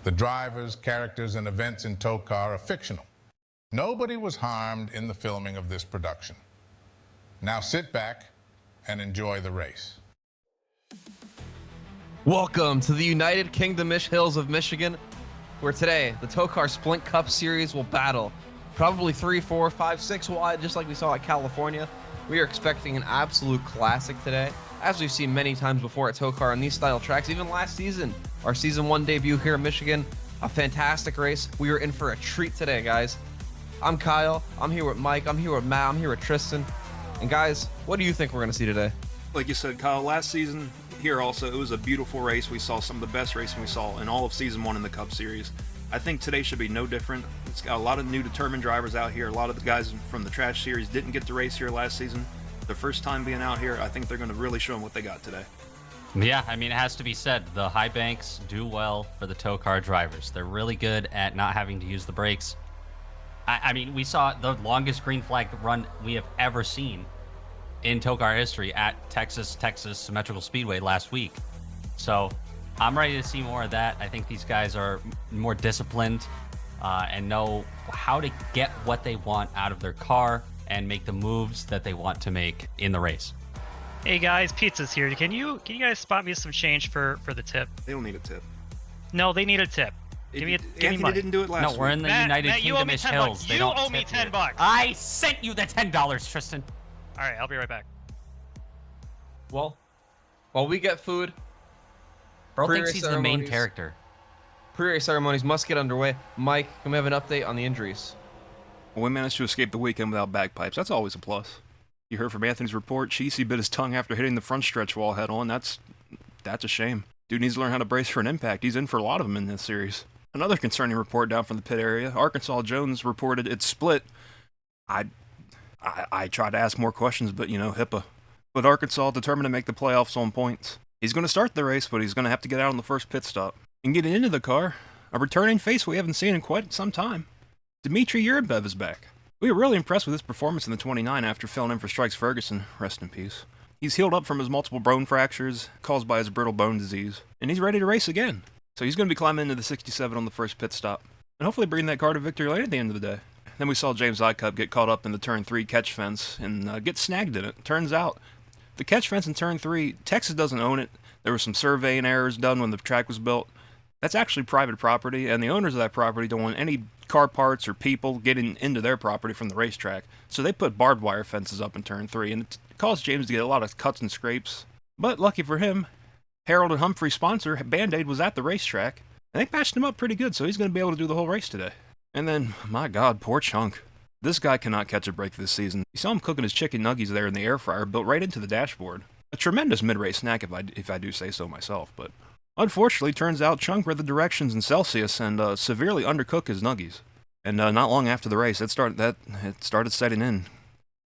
The drivers, characters, and events in TOECAR are fictional. Nobody was harmed in the filming of this production. Now sit back and enjoy the race. Welcome to the United Kingdom-ish hills of Michigan, where today the TOECAR Splint Cup Series will battle probably 3, 4, 5, 6 wide, just like we saw at California. We are expecting an absolute classic today, as we've seen many times before at TOECAR on these style tracks. Even last season, our Season 1 debut here in Michigan, a fantastic race. We are in for a treat today, guys. I'm Kyle, I'm here with Mike, I'm here with Matt, I'm here with Tristan. And guys, what do you think we're going to see today? Like you said, Kyle, last season here also, it was a beautiful race. We saw some of the best racing we saw in all of Season 1 in the Cup Series. I think today should be no different. It's got a lot of new determined drivers out here. A lot of the guys from the Trash Series didn't get to race here last season. Their first time being out here, I think they're going to really show them what they got today. Yeah, I mean, it has to be said, the high banks do well for the TOECAR drivers. They're really good at not having to use the brakes. I mean, we saw the longest green flag run we have ever seen in TOECAR history at Texas Symmetrical Speedway last week. So I'm ready to see more of that. I think these guys are more disciplined and know how to get what they want out of their car and make the moves that they want to make in the race. Hey guys, Pizza's here. Can you guys spot me some change for the tip? They don't need a tip. No, they need a tip. Give me Anthony money. didn't do it last No, we're week. in the Matt, United Matt, you owe me Kingdom-ish 10 hills. bucks. They You don't owe me tip 10 here. bucks. I sent you the $10, Tristan. All right, I'll be right back. Well, while we get food, Bro Pre-race thinks he's the main ceremonies. character. pre-race ceremonies must get underway. Mike, can we have an update on the injuries? Well, we managed to escape the weekend without bagpipes. That's always a plus. You heard from Anthony's report, Cheesy bit his tongue after hitting the front stretch wall head on. That's a shame. Dude needs to learn how to brace for an impact. He's in for a lot of them in this series. Another concerning report down from the pit area. Arkansas Jones reported it's split. I tried to ask more questions, but HIPAA. But Arkansas determined to make the playoffs on points. He's going to start the race, but he's going to have to get out on the first pit stop. And getting into the car, a returning face we haven't seen in quite some time. Dmitry Yurbev is back. We were really impressed with his performance in the 29 after filling in for Strikes Ferguson. Rest in peace. He's healed up from his multiple bone fractures caused by his brittle bone disease, and he's ready to race again. So he's going to be climbing into the 67 on the first pit stop, and hopefully bring that car to victory lane at the end of the day. Then we saw James Icup get caught up in the turn 3 catch fence and get snagged in it. Turns out, the catch fence in turn 3, Texas doesn't own it. There were some surveying errors done when the track was built. That's actually private property, and the owners of that property don't want any car parts or people getting into their property from the racetrack. So they put barbed wire fences up in turn 3, and it caused James to get a lot of cuts and scrapes. But lucky for him, Harold and Humphrey sponsor, Band-Aid, was at the racetrack, and they patched him up pretty good, so he's going to be able to do the whole race today. And then, my God, poor Chunk. This guy cannot catch a break this season. You saw him cooking his chicken nuggies there in the air fryer, built right into the dashboard. A tremendous mid-race snack if I do say so myself, but unfortunately, turns out Chunk read the directions in Celsius and severely undercooked his nuggies. And not long after the race, it started setting in.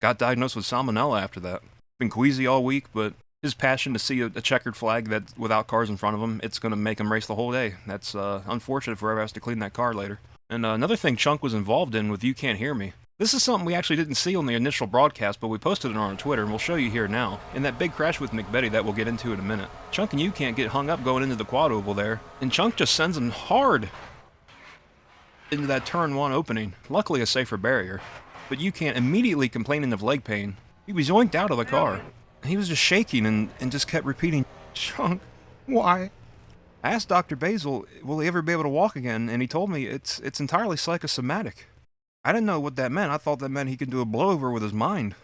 Got diagnosed with salmonella after that. Been queasy all week, but his passion to see a checkered flag that without cars in front of him, it's going to make him race the whole day. That's unfortunate if whoever has to clean that car later. And another thing Chunk was involved in with You Can't Hear Me. This is something we actually didn't see on the initial broadcast, but we posted it on our Twitter, and we'll show you here now. In that big crash with McBetty that we'll get into in a minute. Chunk and You Can't get hung up going into the quad oval there, and Chunk just sends him hard into that turn 1 opening. Luckily a safer barrier. But You Can't, immediately complaining of leg pain, he was yoinked out of the car. And he was just shaking and just kept repeating, "Chunk, why?" I asked Dr. Basil, will he ever be able to walk again? And he told me it's entirely psychosomatic. I didn't know what that meant. I thought that meant he could do a blowover with his mind.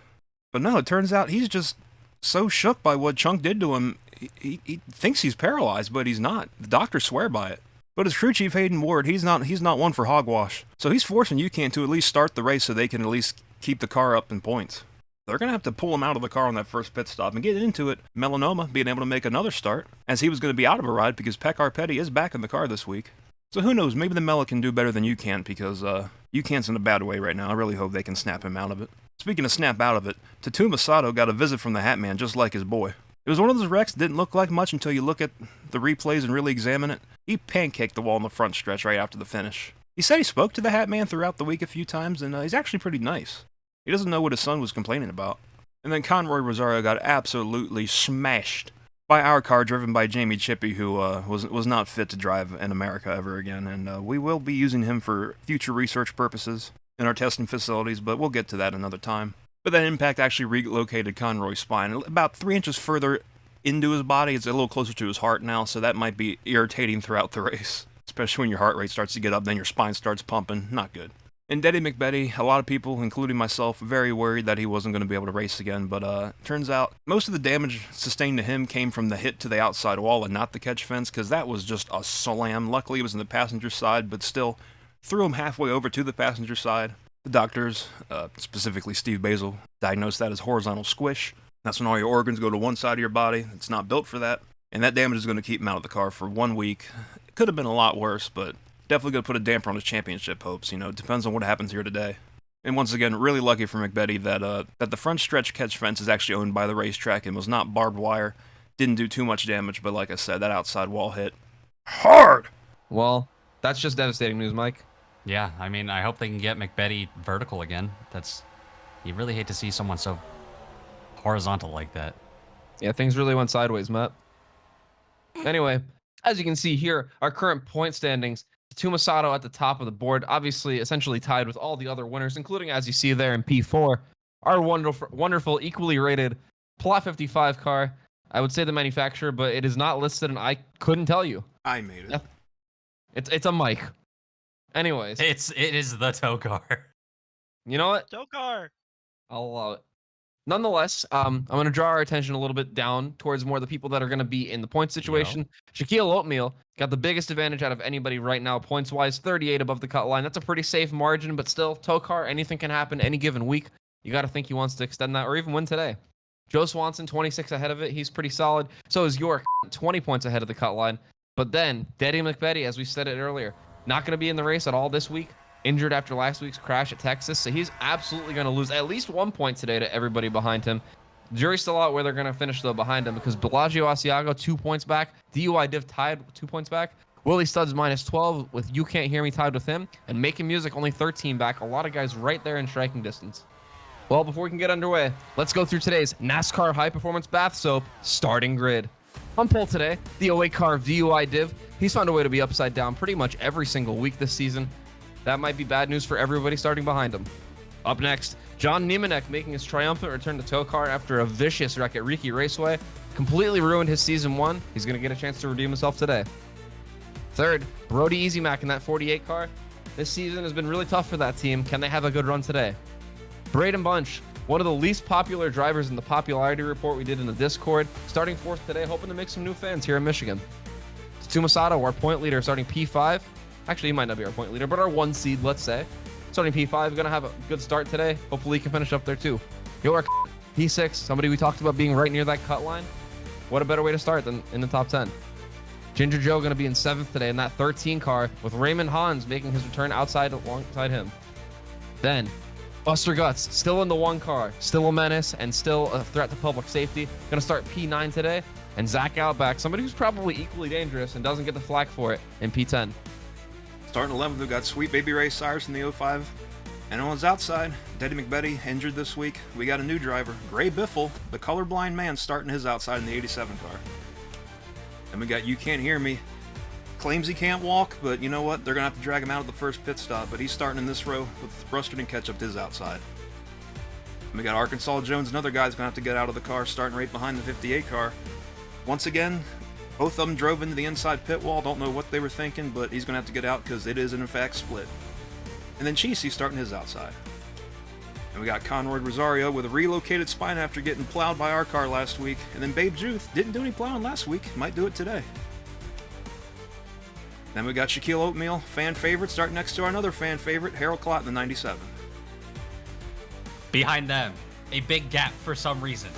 But no, it turns out he's just so shook by what Chunk did to him, he thinks he's paralyzed, but he's not. The doctors swear by it. But his crew chief, Hayden Ward, he's not one for hogwash. So he's forcing You Can't to at least start the race so they can at least keep the car up in points. They're going to have to pull him out of the car on that first pit stop and get into it. Melanoma being able to make another start, as he was going to be out of a ride because Pekar Petty is back in the car this week. So who knows, maybe the Mela can do better than You Can't, because You Can't's in a bad way right now. I really hope they can snap him out of it. Speaking of snap out of it, Tatuma Sato got a visit from the Hat Man just like his boy. It was one of those wrecks that didn't look like much until you look at the replays and really examine it. He pancaked the wall in the front stretch right after the finish. He said he spoke to the Hat Man throughout the week a few times, and he's actually pretty nice. He doesn't know what his son was complaining about. And then Conroy Rosario got absolutely smashed by our car driven by Jamie Chippy, who was not fit to drive in America ever again, and we will be using him for future research purposes in our testing facilities, but we'll get to that another time. But that impact actually relocated Conroy's spine about 3 inches further into his body. It's a little closer to his heart now, so that might be irritating throughout the race, especially when your heart rate starts to get up, then your spine starts pumping. Not good. And Eddie McBetty, a lot of people, including myself, very worried that he wasn't going to be able to race again, but turns out most of the damage sustained to him came from the hit to the outside wall and not the catch fence, because that was just a slam. Luckily, it was on the passenger side, but still threw him halfway over to the passenger side. The doctors, specifically Steve Basil, diagnosed that as horizontal squish. That's when all your organs go to one side of your body. It's not built for that, and that damage is going to keep him out of the car for 1 week. It could have been a lot worse, but definitely going to put a damper on his championship hopes. It depends on what happens here today. And once again, really lucky for McBetty that the front stretch catch fence is actually owned by the racetrack and was not barbed wire. Didn't do too much damage, but like I said, that outside wall hit hard. Well, that's just devastating news, Mike. Yeah, I mean, I hope they can get McBetty vertical again. You really hate to see someone so horizontal like that. Yeah, things really went sideways, Matt. Anyway, as you can see here, our current point standings, Tumasato at the top of the board, obviously essentially tied with all the other winners, including, as you see there in P4, our wonderful, equally rated Plot 55 car. I would say the manufacturer, but it is not listed, and I couldn't tell you. I made it. It's a Mike. Anyways. It is the TOECAR. You know what? TOECAR. I'll allow it. Nonetheless, I'm going to draw our attention a little bit down towards more of the people that are going to be in the point situation. Shaquille Oatmeal got the biggest advantage out of anybody right now, points-wise, 38 above the cut line. That's a pretty safe margin, but still, TOECAR, anything can happen any given week. You got to think he wants to extend that or even win today. Joe Swanson, 26 ahead of it. He's pretty solid. So is York, 20 points ahead of the cut line. But then, Eddie McBetty, as we said it earlier, not going to be in the race at all this week. Injured after last week's crash at Texas, so he's absolutely going to lose at least 1 point today to everybody behind him. Jury's still out where they're going to finish, though, behind him, because Bellagio Asiago, 2 points back. DUI Div tied 2 points back. Willie Studs minus 12 with You Can't Hear Me tied with him. And Making Music only 13 back. A lot of guys right there in striking distance. Well, before we can get underway, let's go through today's NASCAR High Performance Bath Soap starting grid. On pole today, the TOECAR DUI Div. He's found a way to be upside down pretty much every single week this season. That might be bad news for everybody starting behind him. Up next, John Niemanek making his triumphant return to TOECAR after a vicious wreck at Riki Raceway. Completely ruined his season 1. He's going to get a chance to redeem himself today. Third, Brody Easy Mac in that 48 car. This season has been really tough for that team. Can they have a good run today? Braden Bunch, one of the least popular drivers in the popularity report we did in the Discord, starting 4th today, hoping to make some new fans here in Michigan. Tsumasato, our point leader, starting P5. Actually, he might not be our point leader, but our 1 seed, let's say. Starting P5, going to have a good start today. Hopefully he can finish up there too. York, P6, somebody we talked about being right near that cut line. What a better way to start than in the top 10. Ginger Joe going to be in 7th today in that 13 car, with Raymond Hans making his return alongside him. Then, Buster Guts, still in the 1 car, still a menace and still a threat to public safety. Going to start P9 today. And Zach Outback, somebody who's probably equally dangerous and doesn't get the flack for it, in P10. Starting 11th, we've got Sweet Baby Ray Cyrus in the 05. And on his outside, Eddie McBetty injured this week. We got a new driver, Gray Biffle, the colorblind man, starting his outside in the 87 car. And we got You Can't Hear Me. Claims he can't walk, but you know what? They're going to have to drag him out at the first pit stop, but he's starting in this row with Rustard and Ketchup to his outside. And we got Arkansas Jones, another guy's going to have to get out of the car, starting right behind the 58 car. Once again, both of them drove into the inside pit wall. Don't know what they were thinking, but he's going to have to get out because it is, in fact, split. And then Cheesy starting his outside. And we got Conroy Rosario with a relocated spine after getting plowed by our car last week. And then Babe Juth didn't do any plowing last week. Might do it today. Then we got Shaquille Oatmeal, fan favorite, starting next to our another fan favorite, Harold Clott in the 97. Behind them, a big gap for some reason.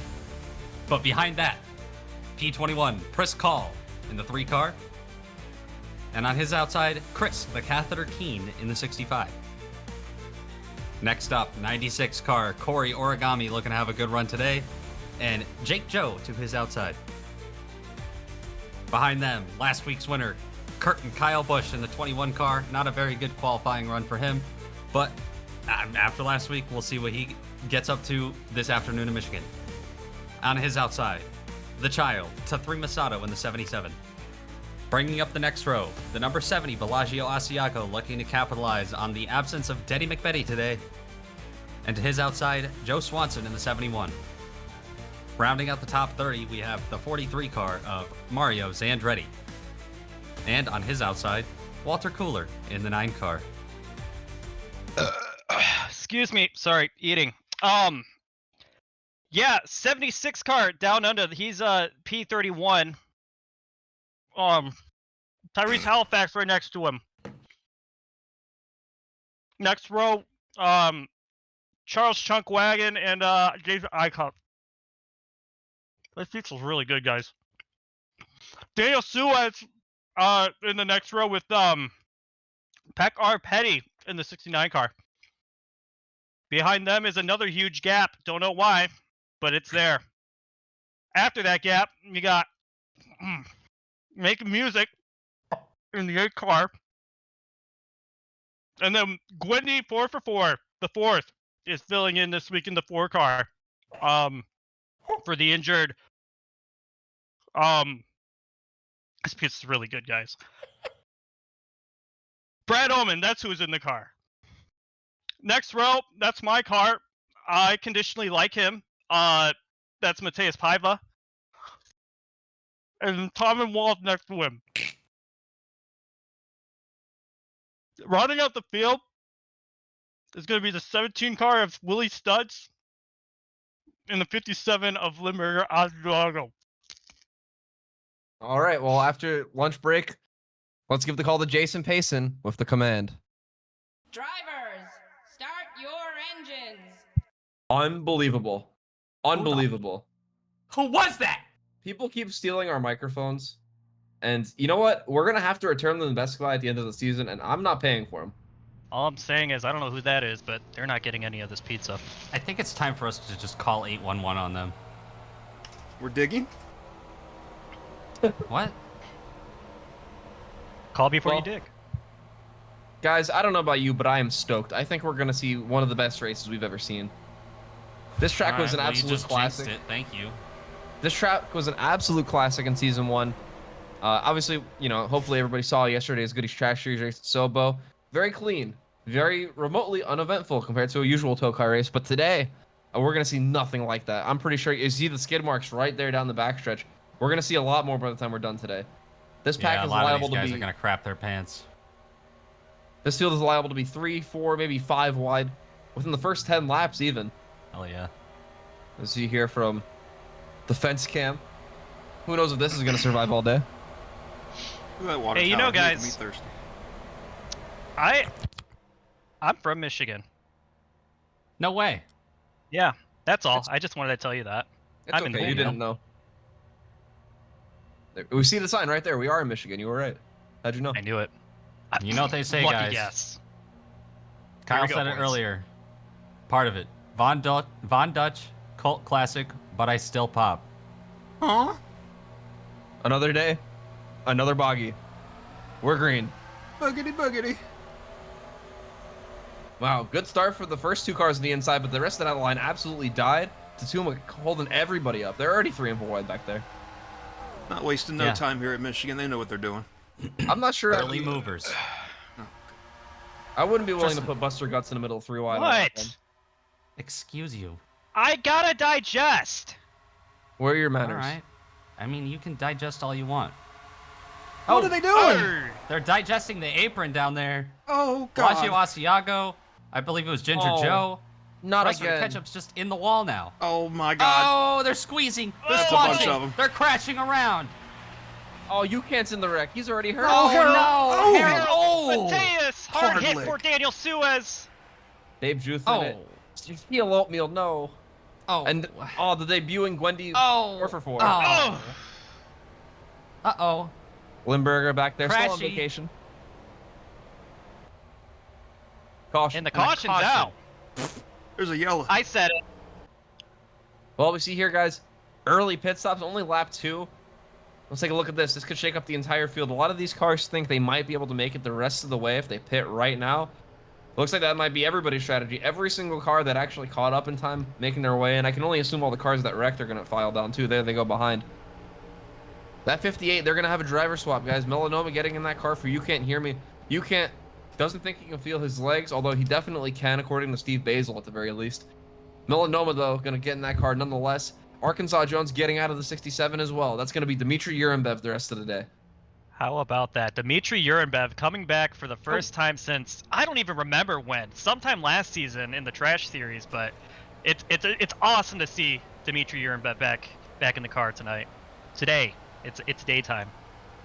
But behind that, P21, Chris Call in the 3 car. And on his outside, Chris, the Catheter Keen in the 65. Next up, 96 car, Corey Origami looking to have a good run today. And Jake Joe to his outside. Behind them, last week's winner, Kurt and Kyle Busch in the 21 car. Not a very good qualifying run for him. But after last week, we'll see what he gets up to this afternoon in Michigan. On his outside, the child, Tathri Masato in the 77. Bringing up the next row, the number 70, Bellagio Asiago, looking to capitalize on the absence of Deddy McBetty today. And to his outside, Joe Swanson in the 71. Rounding out the top 30, we have the 43 car of Mario Zandretti. And on his outside, Walter Cooler in the 9 car. Excuse me, sorry, eating. Yeah, 76 car down under. He's P31. Tyrese Halifax right next to him. Next row, Charles Chunkwagon and Jason Eichhoff. This pizza's really good, guys. Daniel Suez in the next row with Peck R. Petty in the 69 car. Behind them is another huge gap. Don't know why, but it's there. After that gap, you got Making Music in the 8 car. And then Gwendy 4 for 4, the 4th, is filling in this week in the 4 car. For the injured. This pizza's really good, guys. Brad Oman, that's who's in the car. Next row, that's my car. I conditionally like him. That's Mateus Paiva. And Tom and Walt next to him. Rounding out the field is going to be the 17 car of Willie Studs and the 57 of Limburger Asiago. All right, well, after lunch break, let's give the call to Jason Payson with the command. Drivers, start your engines. Unbelievable. Unbelievable. Who was that? People keep stealing our microphones. And you know what? We're going to have to return them to Best Buy at the end of the season, and I'm not paying for them. All I'm saying is, I don't know who that is, but they're not getting any of this pizza. I think it's time for us to just call 811 on them. We're digging? What? Call before Well, you dig. Guys, I don't know about you, but I am stoked. I think we're going to see one of the best races we've ever seen. This track was an Alright, well, absolute you just classic. jinxed it. Thank you. This track was an absolute classic in Season 1. Obviously, you know, hopefully everybody saw yesterday's Goodies Track Series race at Sobo. Very clean. Very remotely uneventful compared to a usual TOECAR race. But today, we're going to see nothing like that. I'm pretty sure you see the skid marks right there down the backstretch. We're going to see a lot more by the time we're done today. This pack Yeah, a is lot of liable these to guys be... are going to crap their pants. This field is liable to be 3, 4, maybe 5 wide within the first 10 laps even. Hell yeah. As you hear from the fence cam. Who knows if this is going to survive all day? Look at that water Hey, you tower, know, making guys, me thirsty. I'm from Michigan. No way. Yeah, that's all. I just wanted to tell you that. It's I'm in okay, you Holyoke. didn't know. We see the sign right there. We are in Michigan. You were right. How'd you know? I knew it. You know what they say, Lucky guys. guess. Kyle Here we go, said it boys. earlier. Part of it. Von Dutch, cult classic, but I still pop. Huh? Another day, another bogey. We're green. Buggity buggity. Wow, good start for the first 2 cars on the inside, but the rest of that line absolutely died. Tatsuma holding everybody up. They're already 3 and 4 wide back there. Not wasting no Yeah. time here at Michigan. They know what they're doing. I'm not sure. Early movers. I wouldn't be willing Just- to put Buster Guts in the middle of 3 wide. on that one. What? Excuse you. I gotta digest. Where are your All manners? right. I mean, you can digest all you want. What are they doing? Arr. They're digesting the apron down there. Oh, God. Bellagio Asiago. I believe it was Ginger Oh, Joe. Not Rest of the again. ketchup's just in the wall now. Oh, my God. Oh, they're squeezing. They're That's a bunch squashing. of 'em. They're crashing around. Oh, you can't in the wreck. He's already hurt. Oh, Harold. no. Oh, Harold. Oh. Mateus, hard Hard hit lick. for Daniel Suez. Dave Juth in Oh. it. Steel oatmeal, no. Oh. And the debuting Gwendy. Oh. 4 for 4. Oh. Uh-oh. Limburger back there, still on Crashy. vacation. Caution. And the And a caution's caution. out. There's a yellow. I said it. Well, we see here, guys, early pit stops, only lap 2. Let's take a look at this. This could shake up the entire field. A lot of these cars think they might be able to make it the rest of the way if they pit right now. Looks like that might be everybody's strategy. Every single car that actually caught up in time, making their way, and I can only assume all the cars that wrecked are going to file down too. There they go behind. That 58, they're going to have a driver swap, guys. Melanoma getting in that car for You Can't Hear Me. You Can't, doesn't think he can feel his legs, although he definitely can, according to Steve Basil at the very least. Melanoma, though, going to get in that car nonetheless. Arkansas Jones getting out of the 67 as well. That's going to be Dmitry Urenbev the rest of the day. How about that? Dmitry Urenbev coming back for the first time since, I don't even remember when. Sometime last season in the Trash Series, but it's awesome to see Dmitry Urenbev back in the car tonight. Today. It's daytime.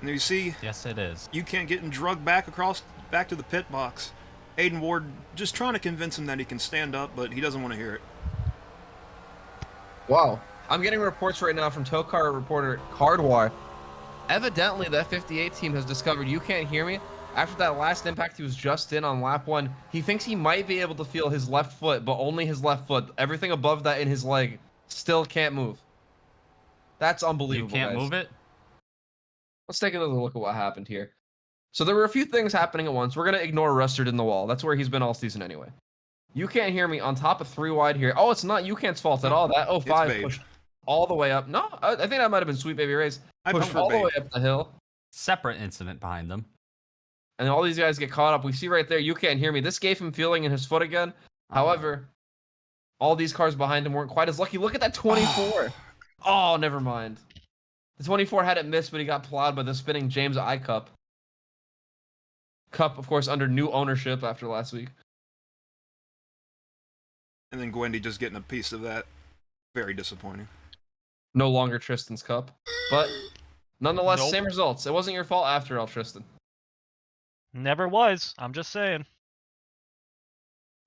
And you see, Yes, it is. you can't get drugged back to the pit box. Aiden Ward just trying to convince him that he can stand up, but he doesn't want to hear it. Wow. I'm getting reports right now from TOECAR reporter Cardwar. Evidently, that 58 team has discovered You Can't Hear Me. After that last impact he was just in on lap 1, he thinks he might be able to feel his left foot, but only his left foot. Everything above that in his leg still can't move. That's unbelievable, You can't guys. move it? Let's take another look at what happened here. So there were a few things happening at once. We're going to ignore Rustard in the wall. That's where he's been all season anyway. You Can't Hear Me on top of 3 wide here. Oh, it's not You Can't's fault at all. That 05 Babe. pushed all the way up. No, I think that might have been Sweet Baby Ray's. I Pushed prefer all the Babe. way up the hill. Separate incident behind them. And all these guys get caught up. We see right there, You Can't Hear Me. This gave him feeling in his foot again. However, all these cars behind him weren't quite as lucky. Look at that 24. Oh, never mind. The 24 had it missed, but he got plowed by the spinning James I Cup. Cup, of course, under new ownership after last week. And then Gwendy just getting a piece of that. Very disappointing. No longer Tristan's Cup. But nonetheless, Nope. same results. It wasn't your fault after all, Tristan. Never was. I'm just saying.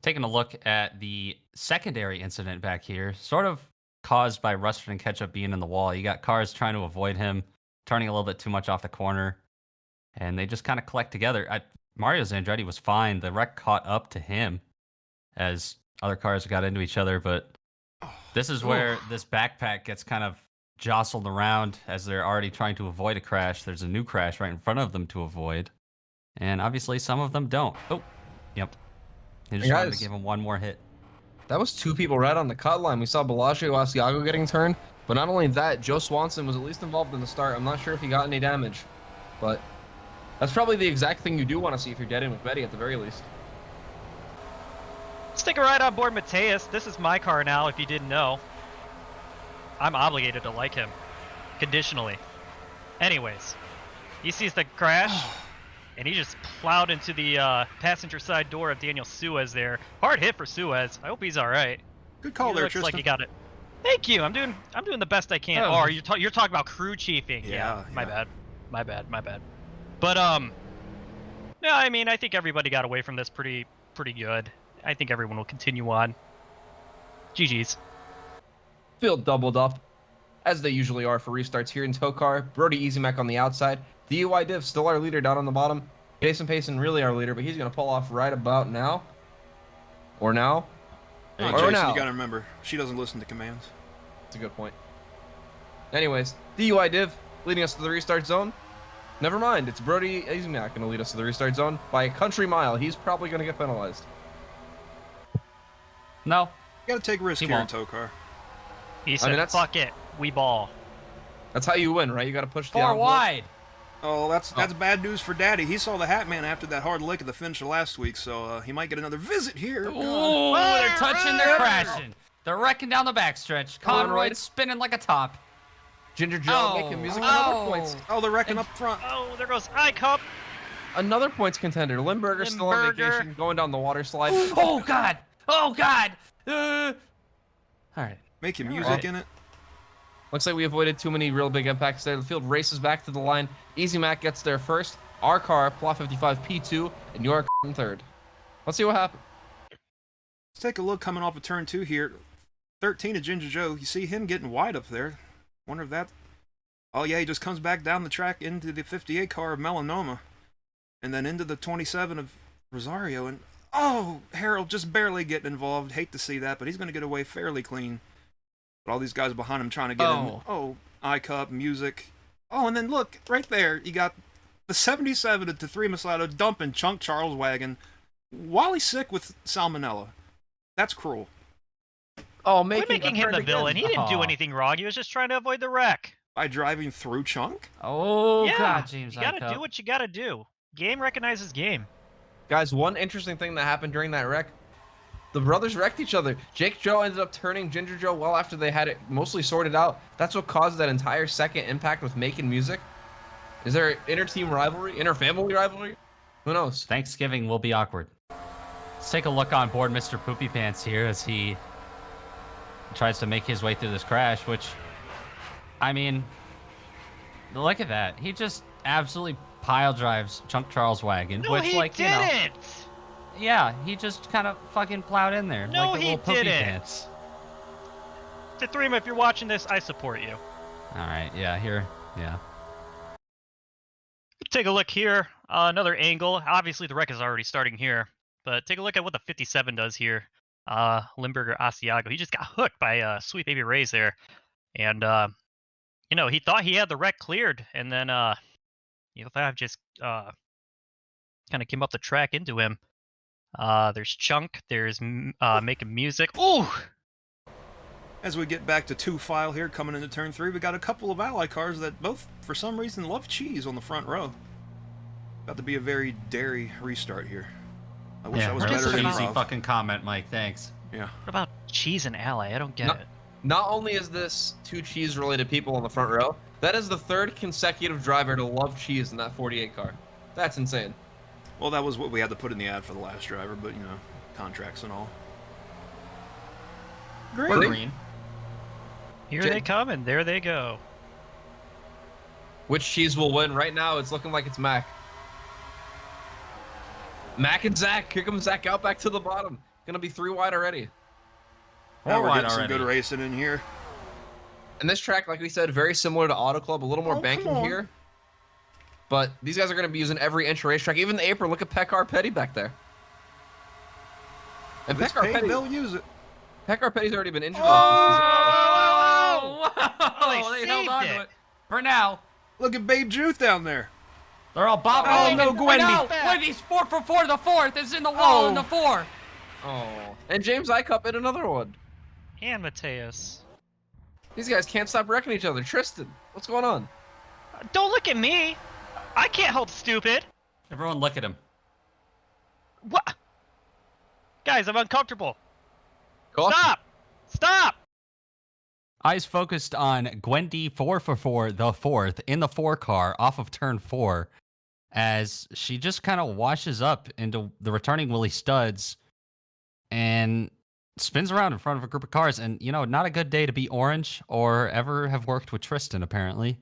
Taking a look at the secondary incident back here, sort of caused by Rustard and Ketchup being in the wall. You got cars trying to avoid him, turning a little bit too much off the corner, and they just kind of collect together. Mario Zandretti was fine. The wreck caught up to him as other cars got into each other, but this is where this backpack gets kind of jostled around as they're already trying to avoid a crash. There's a new crash right in front of them to avoid, and obviously some of them don't. Oh, yep. They just wanted to give him one more hit. That was 2 people right on the cut line. We saw Bellagio Asiago getting turned, but not only that, Joe Swanson was at least involved in the start. I'm not sure if he got any damage, but that's probably the exact thing you do want to see if you're dead in with Betty at the very least. Stick a ride on board Mateus. This is my car now, if you didn't know. I'm obligated to like him. Conditionally. Anyways, he sees the crash, and he just plowed into the passenger side door of Daniel Suez there. Hard hit for Suez. I hope he's all right. Good call He there, looks Tristan. like he got it. Thank you. I'm doing the best I can. Oh. Oh, you're talking about crew chiefing. Yeah, My yeah. bad. My bad. But yeah, I mean, I think everybody got away from this pretty good. I think everyone will continue on. GG's. Field doubled up, as they usually are for restarts here in TOECAR. Brody Easy Mac on the outside. DUI Div still our leader down on the bottom. Jason Payson really our leader, but he's going to pull off right about now. Or now. Oh, Or Jason, now. you gotta remember, she doesn't listen to commands. That's a good point. Anyways, DUI Div leading us to the restart zone. Never mind, it's Brody Easy Mac going to lead us to the restart zone by a country mile. He's probably going to get penalized. No. You gotta take risks He here in won't. TOECAR. He said, that's- "Fuck it, we ball." That's how you win, right? You got to push the 4 envelope. wide. Oh, that's bad news for Daddy. He saw the Hat Man after that hard lick at the finish of last week, so he might get another visit here. Ooh, they're touching, they're crashing. They're wrecking down the backstretch. Conroy Conroy. spinning like a top. Ginger Joe Oh, making music. oh. Another points. Oh, they're wrecking up front. Oh, there goes I-Cup. Another points contender. Limburger still on Limburger. vacation, going down the water slide. Oh, God. Oh, God. All right. Make your music in it. Looks like we avoided too many real big impacts there. The field races back to the line. Easy Mac gets there first. Our car, Plot 55 P2, and your car in third. Let's see what happens. Let's take a look coming off of turn 2 here. 13 of Ginger Joe. You see him getting wide up there. Wonder if that... Oh, yeah, he just comes back down the track into the 58 car of Melanoma. And then into the 27 of Rosario. And, oh, Harold just barely getting involved. Hate to see that, but he's going to get away fairly clean. But all these guys behind him trying to get in. Oh, I-Cup, music. Oh, and then look, right there, you got the 77 to 3 Masato dumping Chunk Charles wagon while he's sick with salmonella. That's cruel. Oh, Quit making him the villain. He didn't do anything wrong. He was just trying to avoid the wreck. By driving through Chunk? Oh, Yeah, God, James. you gotta Icup. do what you gotta do. Game recognizes game. Guys, one interesting thing that happened during that wreck, the brothers wrecked each other. Jake Joe ended up turning Ginger Joe well after they had it mostly sorted out. That's what caused that entire second impact with making music. Is there inter-team rivalry, inter-family rivalry? Who knows? Thanksgiving will be awkward. Let's take a look on board Mr. Poopy Pants here as he tries to make his way through this crash, which, I mean, look at that. He just absolutely pile drives Chunk Charles' wagon, No, which, he like, didn't. you know, yeah, he just kind of fucking plowed in there. No, like a he little Poopy didn't. Pants. To Threema, if you're watching this, I support you. All right, yeah, here, yeah. Take a look here. Another angle. Obviously, the wreck is already starting here, but take a look at what the 57 does here. Limburger Asiago. He just got hooked by Sweet Baby Ray's there, and you know, he thought he had the wreck cleared, and then you know, that just kind of came up the track into him. There's Chunk. There's making music. Ooh. As we get back to 2-file here, coming into turn 3, we got a couple of ally cars that both, for some reason, love cheese on the front row. About to be a very dairy restart here. I wish I was really better at cheesy improv. fucking comment, Mike. Thanks. Yeah. What about cheese and ally? I don't get it. Not only is this two cheese-related people on the front row, that is the third consecutive driver to love cheese in that 48 car. That's insane. Well, that was what we had to put in the ad for the last driver, but, you know, contracts and all. Green. Here they come, and there they go. Which cheese will win? Right now, it's looking like it's Mac. Mac and Zach. Here comes Zach out back to the bottom. Gonna be 3 wide already. Now we're wide getting some already. good racing in here. And this track, like we said, very similar to Auto Club. A little more banking here. But these guys are going to be using every inch of racetrack. Even the apron. Look at Pekar Petty back there. And If it's Pekar paid, Petty, they'll use it. Pekar Petty's already been injured. Oh, they they held saved on it. to it. For now. Look at Babe Juth down there. They're all bobbing. Oh, and no, weaving. Gwendy. No, Gwendy's 4 for 4 to the 4th. It's in the wall in the 4. Oh. And James Icup in another one. And Mateus. These guys can't stop wrecking each other. Tristan, what's going on? Don't look at me. I can't hold stupid. Everyone look at him. What? Guys, I'm uncomfortable. Caution. Stop! Stop! Eyes focused on Gwendy 4 for 4, the 4th, in the 4 car off of turn 4, as she just kind of washes up into the returning Willie Studs and spins around in front of a group of cars. And, you know, not a good day to be orange or ever have worked with Tristan, apparently.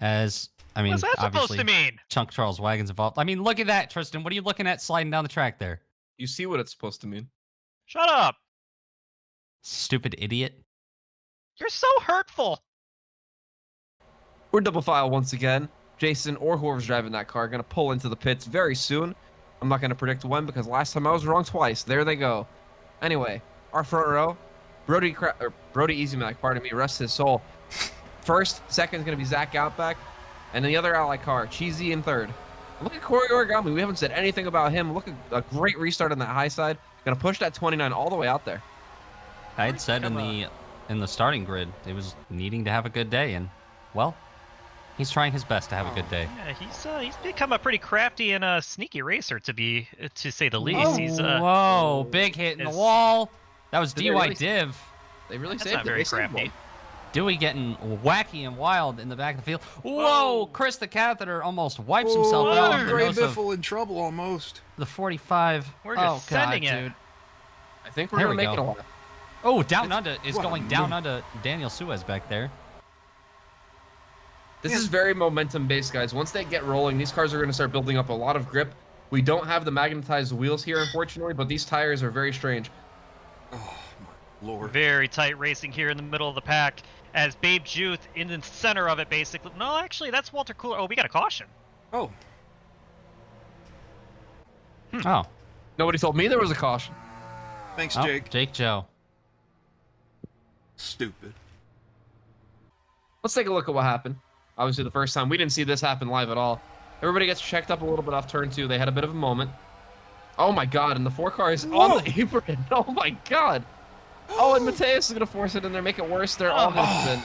As, I mean, What's that supposed obviously, to mean? Chunk Charles Wagon's involved. I mean, look at that, Tristan. What are you looking at sliding down the track there? You see what it's supposed to mean. Shut up. Stupid idiot. You're so hurtful. We're double file once again. Jason or whoever's driving that car are going to pull into the pits very soon. I'm not going to predict when because last time I was wrong twice. There they go. Anyway, our front row, Brody Easy Mac, pardon me, rest his soul. First, second is going to be Zach Outback, and then the other ally car, Cheesy in third. Look at Corey Origami. We haven't said anything about him. Look at a great restart on that high side. Going to push that 29 all the way out there. I had said in the starting grid, it was needing to have a good day, and, well, he's trying his best to have a good day. Yeah, he's become a pretty crafty and sneaky racer to say the least. He's Whoa, big hit in the is- wall. That was Did they DY really- Div. They really That's saved not it. very They saved crafty. one. Dewey getting wacky and wild in the back of the field. Whoa, Chris the Catheter almost wipes himself out of the Gray nose of Biffle in trouble almost. the 45. We're just sending it. dude. I think we're There going to we make it go. a lot. Oh, down under is What a going down move. under Daniel Suez back there. This is very momentum based, guys. Once they get rolling, these cars are going to start building up a lot of grip. We don't have the magnetized wheels here, unfortunately, but these tires are very strange. Lord. very tight racing here in the middle of the pack as Babe Juth in the center of it, basically. No, actually, that's Walter Cooler. Oh, we got a caution. Oh, Oh, Nobody told me there was a caution. thanks, oh, Jake. Jake Joe. Stupid. Let's take a look at what happened. Obviously, the first time we didn't see this happen live at all. Everybody gets checked up a little bit off turn 2. They had a bit of a moment. Oh my god, and the 4 car is on the apron. Oh my god. Oh, and Mateus is going to force it in there, make it worse. They're all going to spin.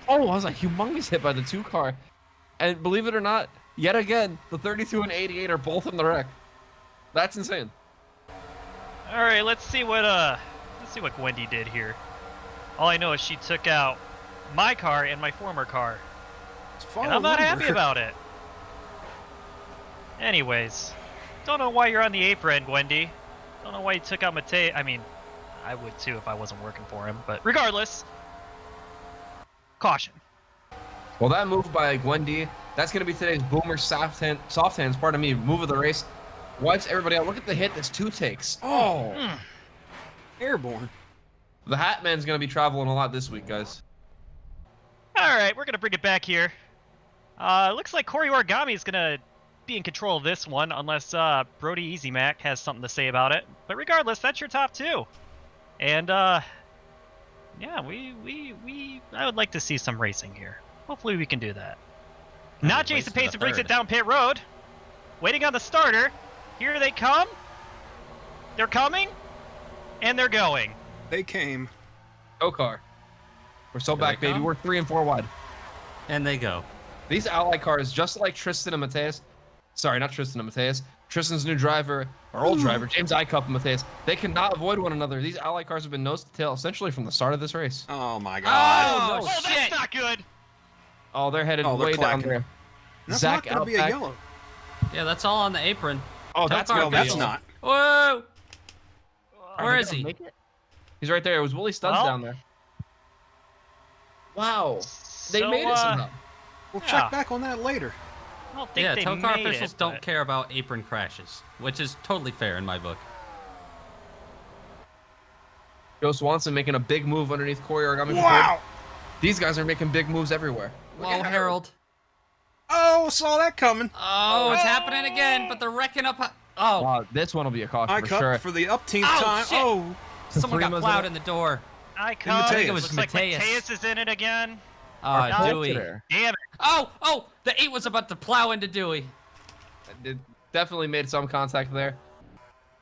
Oh, I was a humongous hit by the 2 car. And believe it or not, yet again, the 32 and 88 are both in the wreck. That's insane. All right, let's see what Wendy did here. All I know is she took out my car and my former car, and I'm not happy about it. Anyways, don't know why you're on the apron, Wendy. Don't know why you took out Matei. I mean, I would too if I wasn't working for him, but regardless, caution. Well, that move by Wendy, that's going to be today's Boomer soft hands, pardon me, move of the race. Wipes everybody out. Look at the hit that's 2 takes. Oh. Airborne. The Hat Man's going to be traveling a lot this week, guys. All right, we're going to bring it back here. Looks like Corey Origami is going to be in control of this one, unless Brody Easy Mac has something to say about it. But regardless, that's your top 2. And, yeah, I would like to see some racing here. Hopefully we can do that. Not Jason Payson brings it down pit road. Waiting on the starter. Here they come. They're coming. And they're going. They came. TOECAR. We're so back, baby. We're 3 and 4 wide. And they go. These Ally cars, just like Tristan and Mateus. Sorry, not Tristan and Mateus. Tristan's new driver, our old driver, James Icup and Mateus. They cannot avoid one another. These Ally cars have been nose to tail essentially from the start of this race. Oh my god. Oh, that's not good. Oh, they're headed Oh, they're way down clacking. there. That's Zach not gonna be a Outback. yellow. Yeah, that's all on the apron. Oh, that's TOECAR no That's officials. not. Whoa! Are Where they is gonna he? make it? He's right there. It was Willie Studs Well. down there. Wow. They So, made it somehow. We'll Yeah. check back on that later. I don't think Yeah, they TOECAR made officials it, don't but- care about apron crashes, which is totally fair in my book. Joe Swanson making a big move underneath Corey Origami. Wow. These guys are making big moves everywhere. Whoa, Harold. Oh, saw that coming. Oh, it's happening again, but they're wrecking up. Oh, Wow, this one will be a caution I for cut sure. for the upteenth Oh, time. shit. Oh, someone got Suprema's plowed in in the door. I Mateus. think It was looks like Mateus. Mateus is in it again. Oh, Dewey. There. Damn it. Oh, the 8 was about to plow into Dewey. It definitely made some contact there.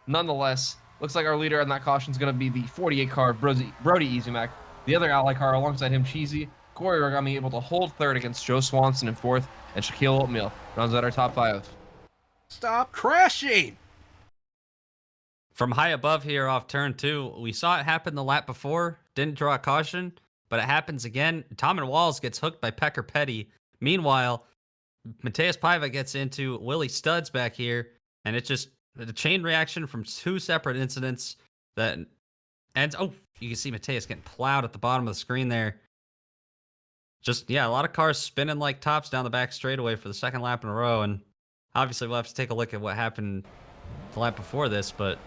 Nonetheless, looks like our leader on that caution is going to be the 48 car Brody Easymac. The other Ally car alongside him, Cheesy. Corey Origami able to hold third against Joe Swanson in fourth, and Shaquille Oatmeal rounds out our top 5. stop crashing. From high above here off turn 2, we saw it happen the lap before. Didn't draw a caution, but it happens again. Tom and Walls gets hooked by Pecker Petty. Meanwhile, Mateus Paiva gets into Willie Studs back here, and it's just the chain reaction from 2 separate incidents that ends. Oh, you can see Mateus getting plowed at the bottom of the screen there. Just, yeah, a lot of cars spinning like tops down the back straightaway for the second lap in a row, and obviously we'll have to take a look at what happened the lap before this, but...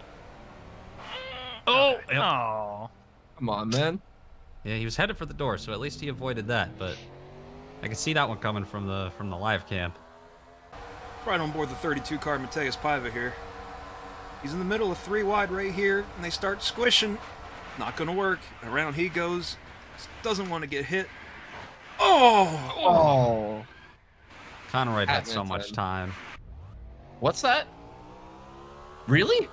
Oh! Yep. Oh. Come on, man. Yeah, he was headed for the door, so at least he avoided that, but I can see that one coming from the live cam. Right on board the 32 car Mateus Paiva here. He's in the middle of 3 wide right here, and they start squishing. Not gonna work. Around he goes. Doesn't want to get hit. Oh! Oh. Conroy had so Hatman's much head. time. What's that? Really?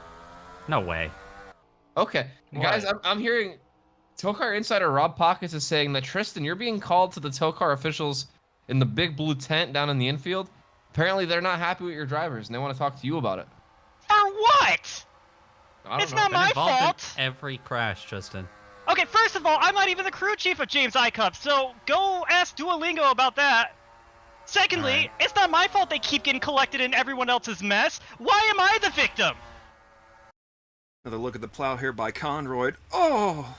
No way. Okay. Guys, I'm hearing TOECAR insider Rob Pockets is saying that, Tristan, you're being called to the TOECAR officials in the big blue tent down in the infield. Apparently, they're not happy with your drivers, and they want to talk to you about it. For what? I don't It's know. not Been my involved fault. in every crash, Tristan. Okay, first of all, I'm not even the crew chief of James Icup, so go ask Duolingo about that. Secondly, Alright. it's not my fault they keep getting collected in everyone else's mess. Why am I the victim? Another look at the plow here by Conroy. Oh!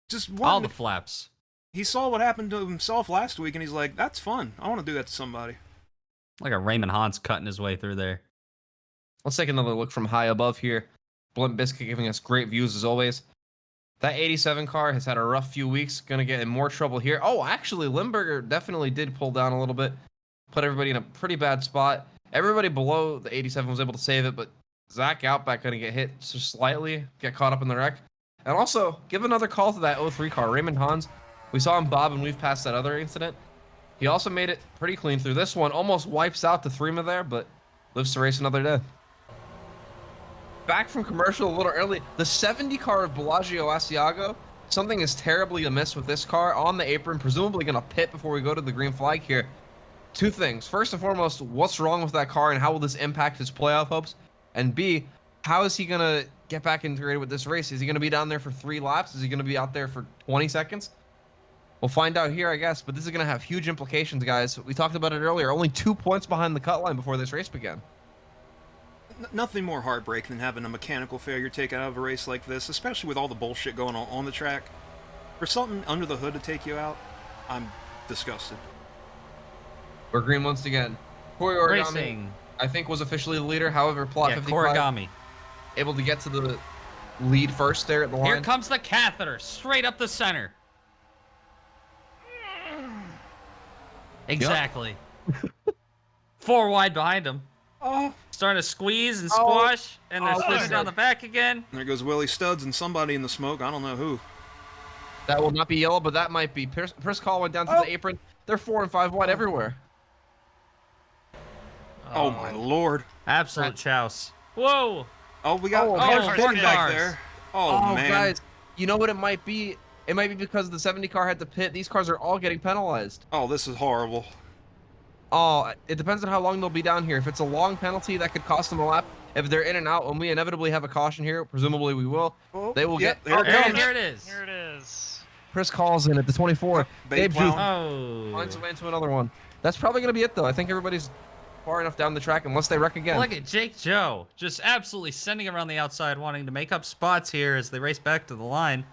Just All one. the flaps. He saw what happened to himself last week, and he's like, that's fun. I want to do that to somebody. Like a Raymond Hans cutting his way through there. Let's take another look from high above here. Blunt Biscuit giving us great views as always. That 87 car has had a rough few weeks. Going to get in more trouble here. Oh, actually, Limburger definitely did pull down a little bit. Put everybody in a pretty bad spot. Everybody below the 87 was able to save it, but Zach Outback going to get hit just slightly, get caught up in the wreck. And also, give another call to that 03 car, Raymond Hans. We saw him bob and weave past that other incident. He also made it pretty clean through this one. Almost wipes out the Threema there, but lives to race another day. Back from commercial a little early. The 70 car of Bellagio Asiago something is terribly amiss with this car on the apron, presumably going to pit before we go to the green flag here. Two things. First and foremost, what's wrong with that car and how will this impact his playoff hopes? And B, how is he going to get back integrated with this race? Is he going to be down there for 3 laps? Is he going to be out there for 20 seconds? We'll find out here, I guess, but this is going to have huge implications, guys. We talked about it earlier. Only 2 points behind the cut line before this race began. Nothing more heartbreaking than having a mechanical failure taken out of a race like this, especially with all the bullshit going on the track. For something under the hood to take you out, I'm disgusted. We're green once again. Corey Origami, Racing. I think, was officially the leader. However, plot 55 Korigami. able to get to the lead first there at the line. Here comes the catheter, straight up the center. Exactly. 4 wide behind him. Oh, Starting to squeeze and squash, and they're spinning listen. down the back again. there goes Willie Studs and somebody in the smoke. I don't know who. That will not be yellow, but that might be. Pierce Call went down to the apron. They're 4 and 5 wide everywhere. Oh my lord. Absolute chouse. Whoa! Oh, we got cars cars pitting pitting back cars. there. Oh, man. Guys, you know what it might be? It might be because the 70 car had to pit. These cars are all getting penalized. Oh, this is horrible. Oh, it depends on how long they'll be down here. If it's a long penalty, that could cost them a lap. If they're in and out, when we inevitably have a caution here, presumably we will, they will Yep, get... there it And comes. here it is. Here it is. Chris calls in at the 24. Bait Dave plow. Juth Oh. finds a way into another one. That's probably going to be it, though. I think everybody's far enough down the track unless they wreck again. Look at Jake Joe, just absolutely sending around the outside, wanting to make up spots here as they race back to the line.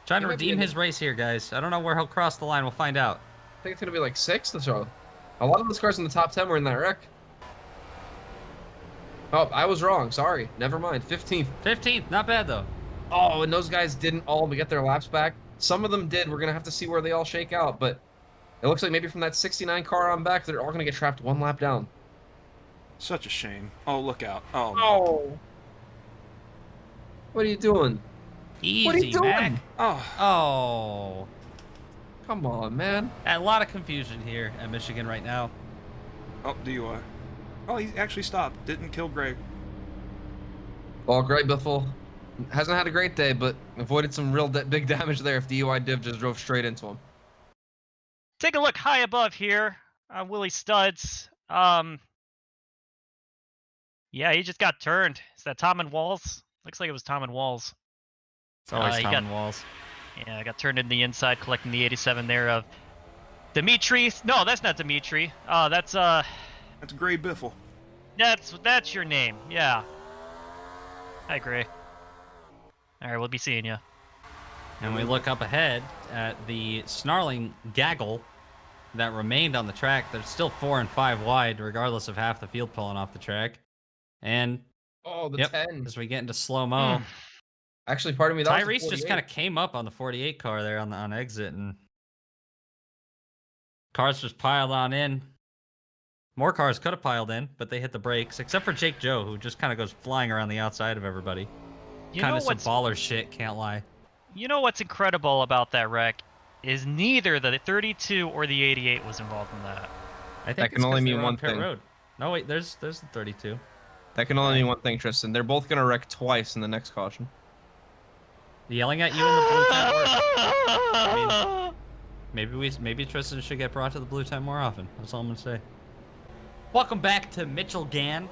Trying to He might be redeem in his race here, guys. I don't know where he'll cross the line. We'll find out. I think it's going to be like 6th or so. A lot of those cars in the top 10 were in that wreck. Oh, I was wrong. Sorry. Never mind. 15th. 15th, not bad though. Oh, and those guys didn't all get their laps back. Some of them did. We're going to have to see where they all shake out, but it looks like maybe from that 69 car on back, they're all going to get trapped 1 lap down. Such a shame. Oh, look out. Oh. Oh. What are you doing? Easy, What are you doing? Mac. Oh. Oh. Come on, man. A lot of confusion here at Michigan right now. Oh, DUI. Oh, he actually stopped. Didn't kill Greg. Well, Greg Biffle hasn't had a great day, but avoided some real big damage there if DUI Div just drove straight into him. Take a look high above here. Willie Studs. Yeah, he just got turned. Is that Tom and Walls? Looks like it was Tom and Walls. It's always he Tom got- and Walls. Yeah, got turned in the inside, collecting the 87 there of Dimitri. No, that's not Dimitri. That's Gray Biffle. that's your name. Yeah. Hi, Gray. All right, we'll be seeing you. And we look up ahead at the snarling gaggle that remained on the track. They're still 4 and 5 wide, regardless of half the field pulling off the track. And Oh, the yep, 10. as we get into slow-mo, Actually, pardon me, that was Tyrese the just 48. kind of came up on the 48 car there on exit, and cars just piled on in. More cars could have piled in, but they hit the brakes, except for Jake Joe, who just kind of goes flying around the outside of everybody. You Kind know of some what's baller shit, can't lie. you know what's incredible about that wreck is neither the 32 or the 88 was involved in that. I think That it's can only 'cause they mean were on one pit thing. road. No, wait, there's the 32. That can only mean one thing, Tristan. They're both going to wreck twice in the next caution. Yelling at you in the blue tent works. Maybe Tristan should get brought to the blue tent more often. That's all I'm gonna say. Welcome back to Mitchell Gann,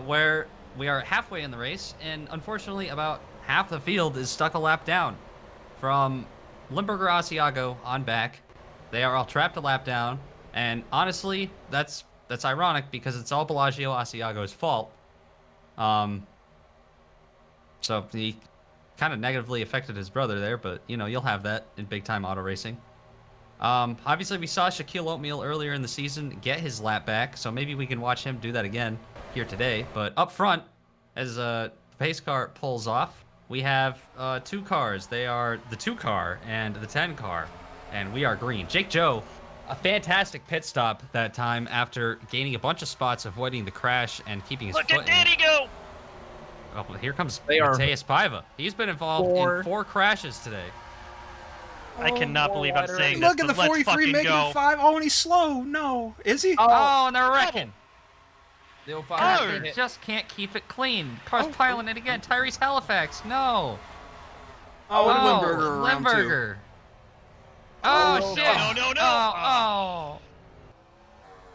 where we are halfway in the race, and unfortunately, about half the field is stuck a lap down. From Limburger Asiago on back, they are all trapped a lap down, and honestly, that's ironic because it's all Bellagio Asiago's fault. So he kind of negatively affected his brother there, but you know, you'll have that in big time auto racing. Obviously we saw Shaquille Oatmeal earlier in the season get his lap back, so maybe we can watch him do that again here today. But up front, as the pace car pulls off, we have 2 cars. They are the 2 car and the 10 car, and we are green. Jake Joe, a fantastic pit stop that time after gaining a bunch of spots, avoiding the crash and keeping his Look foot at in it. Danny go! Oh, well, here comes They are Mateus Paiva. He's been involved in 4 crashes today. I cannot believe I'm saying this, Look at the but let's 43 fucking making go. it 5. Oh, and he's slow. No. Is he? Oh, and they're wrecking. They'll Oh, find They just can't keep it clean. Car's piling it again. Tyrese Halifax, no. Oh, Limburger around two. Limburger. Oh, shit. No. Oh.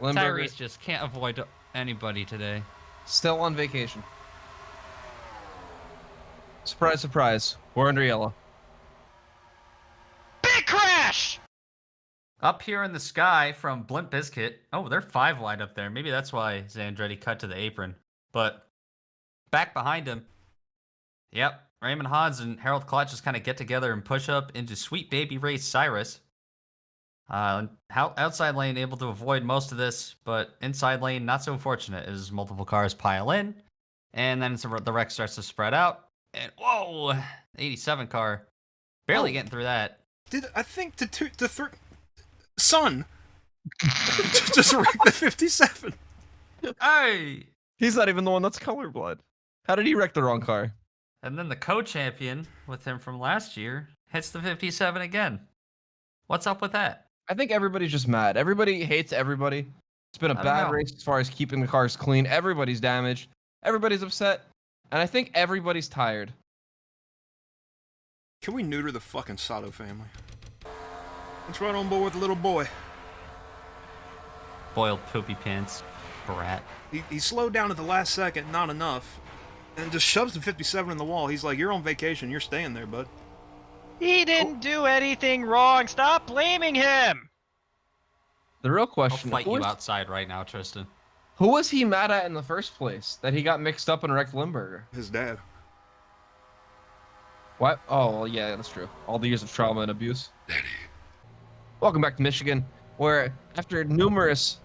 Limburger Tyrese just can't avoid anybody today. still on vacation. Surprise, surprise. We're under yellow. Big crash! Up here in the sky from Blimp Bizkit. Oh, they're 5 wide up there. Maybe that's why Zandretti cut to the apron. But back behind him, yep, Raymond Hans and Harold Klotz just kind of get together and push up into Sweet Baby Ray Cyrus. Outside lane able to avoid most of this, but inside lane not so fortunate as multiple cars pile in, and then the wreck starts to spread out. And whoa, 87 car barely getting through that. Did I think Son just wrecked the 57? Hey, He's not even the one that's colorblind. How did he wreck the wrong car? and then the co-champion with him from last year hits the 57 again. What's up with that? I think everybody's just mad. Everybody hates everybody. It's been a I don't bad know. race as far as keeping the cars clean. Everybody's damaged. Everybody's upset. And I think everybody's tired. Can we neuter the fucking Sato family? Let's run on board with the little boy. Boiled poopy pants, brat. He slowed down at the last second, not enough, and just shoves the 57 in the wall. He's like, "You're on vacation. You're staying there, bud." He didn't do anything wrong. Stop blaming him. The real I'll question, fight you outside right now, Tristan. who was he mad at in the first place that he got mixed up and wrecked Limburger? His dad. What? Oh, well, yeah, that's true. All the years of trauma and abuse. Daddy. Welcome back to Michigan, where after numerous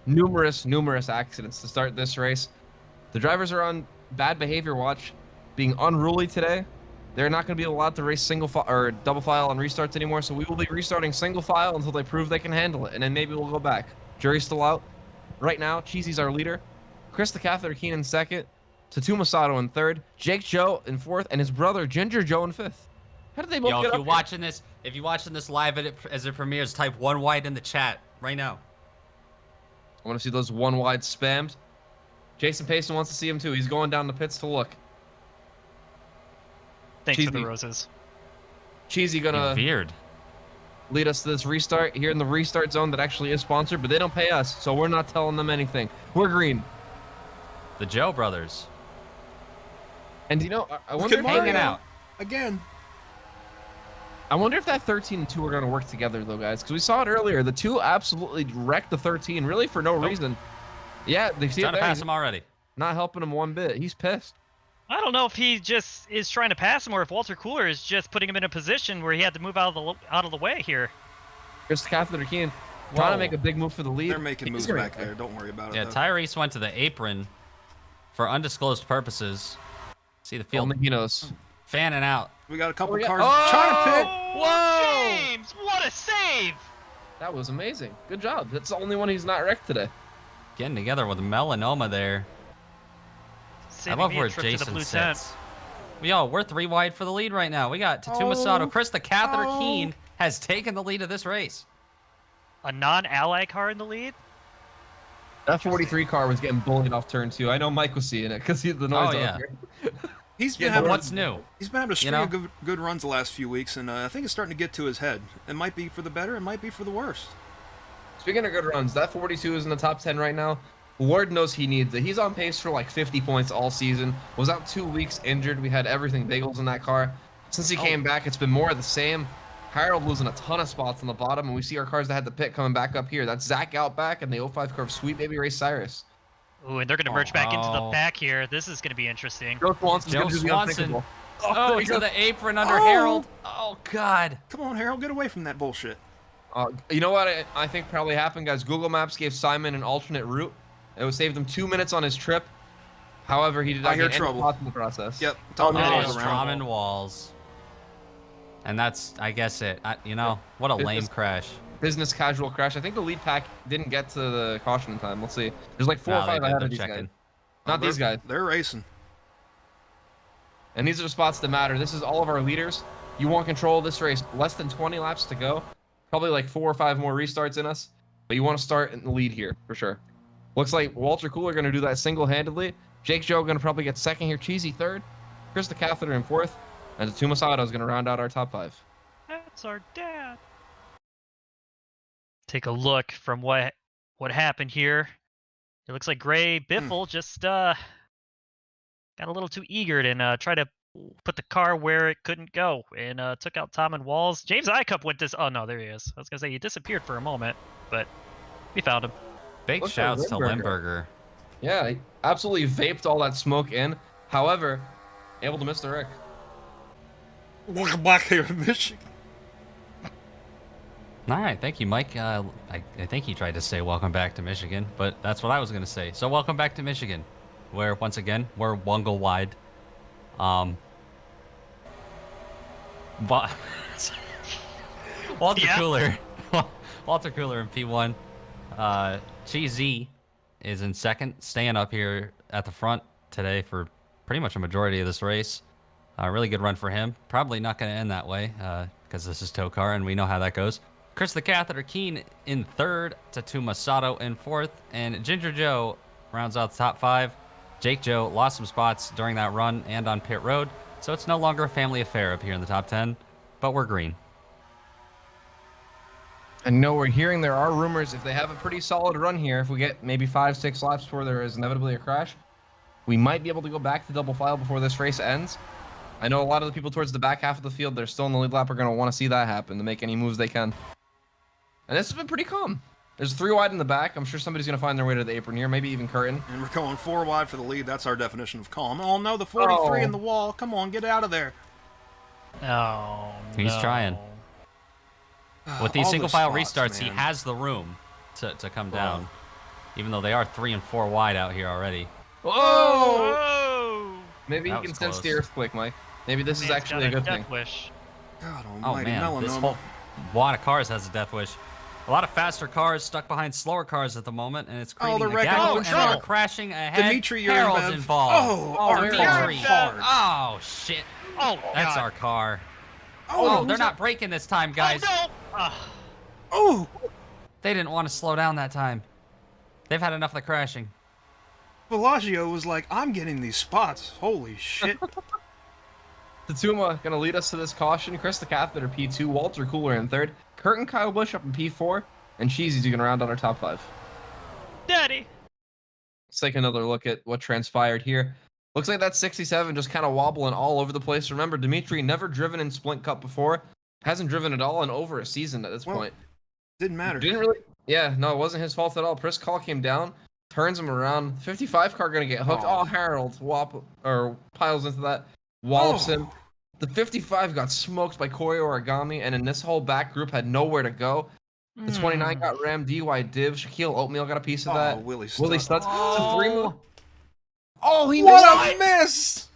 accidents to start this race, the drivers are on bad behavior watch, being unruly today. They're not going to be allowed to race single file or double file on restarts anymore, so we will be restarting single file until they prove they can handle it, and then maybe we'll go back. Jury's still out. Right now, Cheesy's our leader. Chris the Catheter Keen in second. Tatuma Sato in third. Jake Joe in fourth, and his brother Ginger Joe in fifth. How did they both Yo, get if up you're here? watching this live as it premieres, type 1 wide in the chat right now. I want to see those one wide spammed. Jason Payson wants to see him too. He's going down the pits to look. Thanks for the Cheesy. roses. Cheesy gonna Veered. lead us to this restart here in the restart zone that actually is sponsored, but they don't pay us, so we're not telling them anything. We're green. The Joe brothers And you know, I wonder if hanging out. Again. I wonder if that 13 and 2 are gonna work together though, guys, because we saw it earlier. The 2 absolutely wrecked the 13, really for no reason. Yeah, they see it Trying to there. pass He's him already. not helping him one bit. He's pissed. I don't know if he just is trying to pass him or if Walter Cooler is just putting him in a position where he had to move out of the way here. Chris Catheter Keen trying to Whoa. make a big move for the lead. They're making He's moves gonna- back there. Don't worry about it. Yeah, though. Tyrese went to the apron for undisclosed purposes. See the field Only he knows. fanning out. We got a couple we got- cars Oh! trying to pit. Whoa! James, what a save! That was amazing. Good job. That's the only one he's not wrecked today. Getting together with melanoma there. Saving I love me a where trip to the Jason blue tent. sits. We're 3 wide for the lead right now. We got Tatuma Sato. Chris the Catheter Keen has taken the lead of this race. A non-ally car in the lead? That 43 car was getting bullied off turn 2. I know Mike was seeing it because the noise Oh, out yeah. here. He's been Yeah, having What's new? He's been having a string know? of good runs the last few weeks, and I think it's starting to get to his head. It might be for the better. It might be for the worse. Speaking of good runs, that 42 is in the top 10 right now. Lord knows he needs it. He's on pace for like 50 points all season. Was out 2 weeks injured. We had everything bagels in that car. Since he came back, it's been more of the same. Harold losing a ton of spots on the bottom, and we see our cars that had the pit coming back up here. That's Zach out back and the 05 curve Sweet Baby Ray Cyrus. Ooh, and they're going to merge back into the Oh. back here. This is going to be interesting. Joe Swanson's Joe gonna do the Swanson. unthinkable. Oh, he to goes- the apron under Oh. Harold. Oh, God. Come on, Harold, get away from that bullshit. You know what I think probably happened, guys? Google Maps gave Simon an alternate route. It would save him 2 minutes on his trip. However, he did not I hear get any trouble. spots in the process. Yep. Oh, Tom no, Harold It it's was is around. Strawman Walls. And that's, I guess, it. You know, what a It lame is- crash. Business casual crash. I think the lead pack didn't get to the caution in time. Let's see. There's like 4 or No, they 5 did. ahead They're of these checking. guys. Not these guys. They're racing. And these are the spots that matter. This is all of our leaders. You want control of this race. Less than 20 laps to go. Probably like 4 or 5 more restarts in us. But you want to start in the lead here for sure. Looks like Walter Cooler going to do that single-handedly. Jake Joe going to probably get second here. Cheesy third. Chris the Catheter in fourth. And Tatuma Sato is going to round out our top 5. That's our dad. Take a look from what happened here. It looks like Gray Biffle just got a little too eager and tried to put the car where it couldn't go and took out Tom and Walls. James Icup went this. Oh no, there he is. I was gonna say he disappeared for a moment, but we found him. Big Look at shouts to Limburger. Limburger. Yeah, he absolutely vaped all that smoke in. However, able to miss the wreck. Welcome back here to Michigan. All right, thank you, Mike. I think he tried to say welcome back to Michigan, but that's what I was going to say. So welcome back to Michigan, where, once again, we're Wungle wide. But Walter Yeah. Cooler. Walter Cooler in P1. GZ is in second, staying up here at the front today for pretty much a majority of this race. Really good run for him. Probably not going to end that way because this is TOECAR and we know how that goes. Chris the Catheter Keen in third, Tatuma Sato in fourth, and Ginger Joe rounds out the top 5. Jake Joe lost some spots during that run and on pit road, so it's no longer a family affair up here in the top 10, but we're green. I know we're hearing there are rumors if they have a pretty solid run here, if we get maybe 5-6 laps before there is inevitably a crash, we might be able to go back to double file before this race ends. I know a lot of the people towards the back half of the field, they're still in the lead lap, are going to want to see that happen to make any moves they can. And this has been pretty calm. There's 3 wide in the back. I'm sure somebody's going to find their way to the apron here, maybe even Curtin. And we're going 4 wide for the lead. That's our definition of calm. Oh no, the 43 in the wall. Come on, get out of there. Oh, He's trying. With these All single the file spots, restarts, he man. has the room to come down, even though they are 3 and 4 wide out here already. Whoa! Oh! Maybe he That can was sense close. the earthquake, Mike. Maybe this is Man's actually got a good death thing. wish. God Oh almighty, man, this melanoma. whole wad of cars has a death wish. A lot of faster cars stuck behind slower cars at the moment, and it's creating they're a wrecking gap, the and control. they're crashing ahead. Dimitri, you're Harold's Bev. involved. Oh, our there car he is. hard. Oh shit! Oh, That's God. our car. Oh, they're not braking this time, guys. Oh, no! Oh, They didn't want to slow down that time. They've had enough of the crashing. Bellagio was like, I'm getting these spots. Holy shit. Tatuma going to lead us to this caution. Chris the Catheter P2, Walter Cooler in third, Curtin Kyle Busch up in P4, and Cheesy's going to round out our top 5. Daddy! Let's take another look at what transpired here. Looks like that 67 just kind of wobbling all over the place. Remember, Dimitri never driven in Splint Cup before. Hasn't driven at all in over a season at this Well, point. Didn't matter. Didn't really... Yeah, no, it wasn't his fault at all. Priss call came down, turns him around. 55 car going to get hooked. Oh. Oh, Harold piles into that, wallops Oh. him. The 55 got smoked by Corey Origami, and in this whole back group had nowhere to go. The 29 got rammed, DY Div, Shaquille Oatmeal got a piece of that. Willie Willie Stutz. Stutz. It's a 3 move. Oh, he What missed a miss!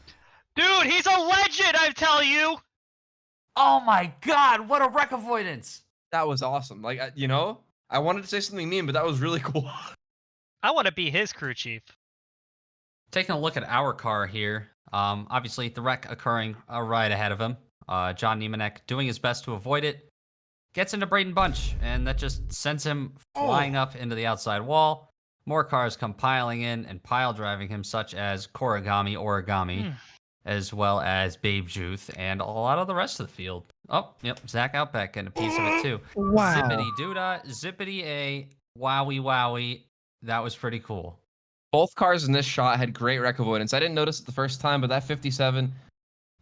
Dude, he's a legend, I tell you! Oh my god, what a wreck avoidance! That was awesome. Like, you know, I wanted to say something mean, but that was really cool. I want to be his crew chief. Taking a look at our car here, obviously the wreck occurring right ahead of him. John Niemanek doing his best to avoid it. Gets into Braden Bunch, and that just sends him flying up into the outside wall. More cars come piling in and pile driving him, such as Origami, as well as Babe Juth, and a lot of the rest of the field. Oh, yep, Zach Outback getting a piece of it too. Wow. Zippity doodah, zippity a, wowie wowie. That was pretty cool. Both cars in this shot had great wreck avoidance. I didn't notice it the first time, but that 57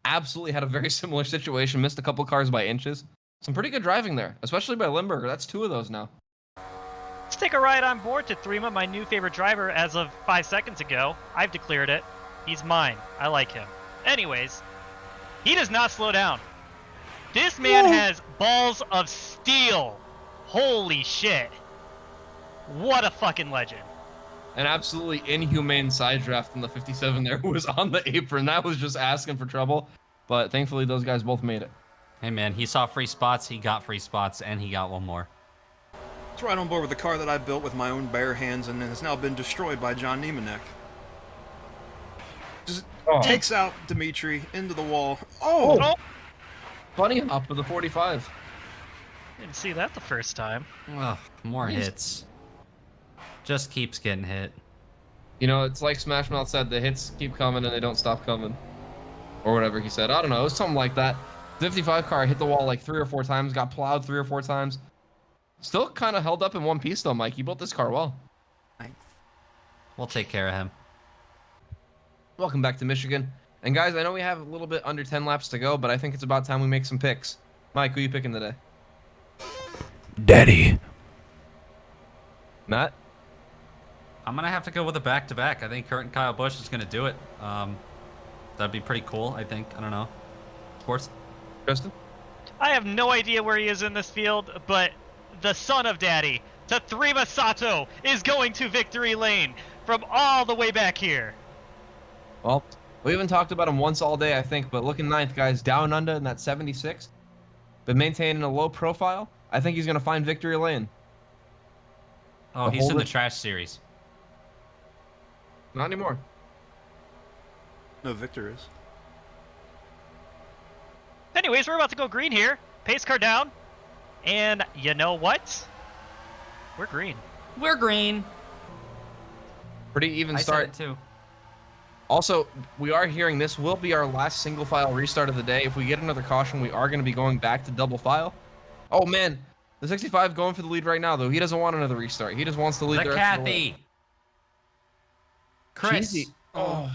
absolutely had a very similar situation. Missed a couple cars by inches. Some pretty good driving there, especially by Limburger. That's 2 of those now. Let's take a ride on board to Threema, my new favorite driver as of 5 seconds ago. I've declared it. He's mine. I like him. Anyways, he does not slow down. This man has balls of steel. Holy shit. What a fucking legend. An absolutely inhumane side draft in the 57 there was on the apron. That was just asking for trouble. But thankfully, those guys both made it. Hey man, he saw free spots, he got free spots, and he got one more. It's right on board with the car that I built with my own bare hands and has now been destroyed by John Niemanek. Just takes out Dimitri into the wall. Oh! Funny hop with the 45. Didn't see that the first time. Ugh, more hits. Just keeps getting hit. You know, it's like Smash Mouth said, the hits keep coming and they don't stop coming. or whatever he said. I don't know. It was something like that. 55 car hit the wall like 3 or 4 times, got plowed 3 or 4 times. Still kind of held up in one piece though, Mike. You built this car well. We'll take care of him. Welcome back to Michigan. And guys, I know we have a little bit under 10 laps to go, but I think it's about time we make some picks. Mike, who you picking today? Daddy. Matt? I'm gonna have to go with a back-to-back. I think Kurt and Kyle Busch is gonna do it. That'd be pretty cool. I think. I don't know. Sports. Tristan? I have no idea where he is in this field, but the son of Daddy, Tatrima Sato, is going to victory lane from all the way back here. Well, we haven't talked about him once all day, I think, but looking ninth, guys, down under in that 76. Been maintaining a low profile. I think he's going to find victory lane. Oh, he's in the trash series. Not anymore. No, Victor is. Anyways, we're about to go green here. Pace car down. And you know what? We're green. We're green. Pretty even I start. said it too. Also, we are hearing this will be our last single file restart of the day. If we get another caution, we are going to be going back to double file. Oh, man. The 65 going for the lead right now, though. He doesn't want another restart. He just wants to lead the rest of the way. Kathy. Chris. Cheesy. Oh.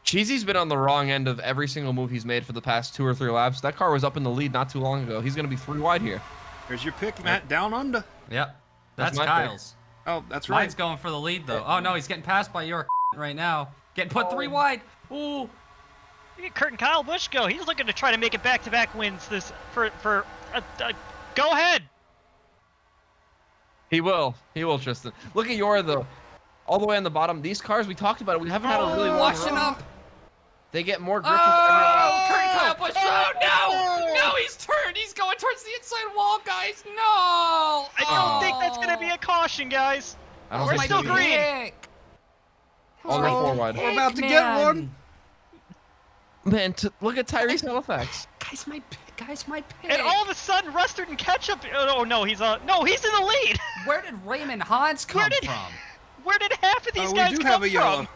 Cheesy's been on the wrong end of every single move he's made for the past 2 or 3 laps. That car was up in the lead not too long ago. He's going to be 3 wide here. Here's your pick, Matt. Down under. Yep. That's my pick. Kyle's. Oh, that's right. Mine's going for the lead though. Oh no, he's getting passed by your right now. Getting put 3 wide. Ooh. Look at Kurt and Kyle Busch go. He's looking to try to make it back-to-back wins this for go ahead. He will, Tristan. Look at Yora, though. All the way on the bottom. These cars, we talked about it. We haven't had a really long washing run. up. They get more grip with every lap. Oh, Kurt and Kyle Busch. Oh no! No, he's turned. He's going towards the inside wall, guys. No. I don't think that's gonna be a caution, guys. I don't We're think still so either. green. Only 4 wide. We're about to get one. Man, look at Tyrese Halifax. Guys, my pick. And all of a sudden, Rustard and Ketchup. Oh no, he's in the lead. Where did Raymond Hans come from? Where did half of these We guys do come have a yellow. from?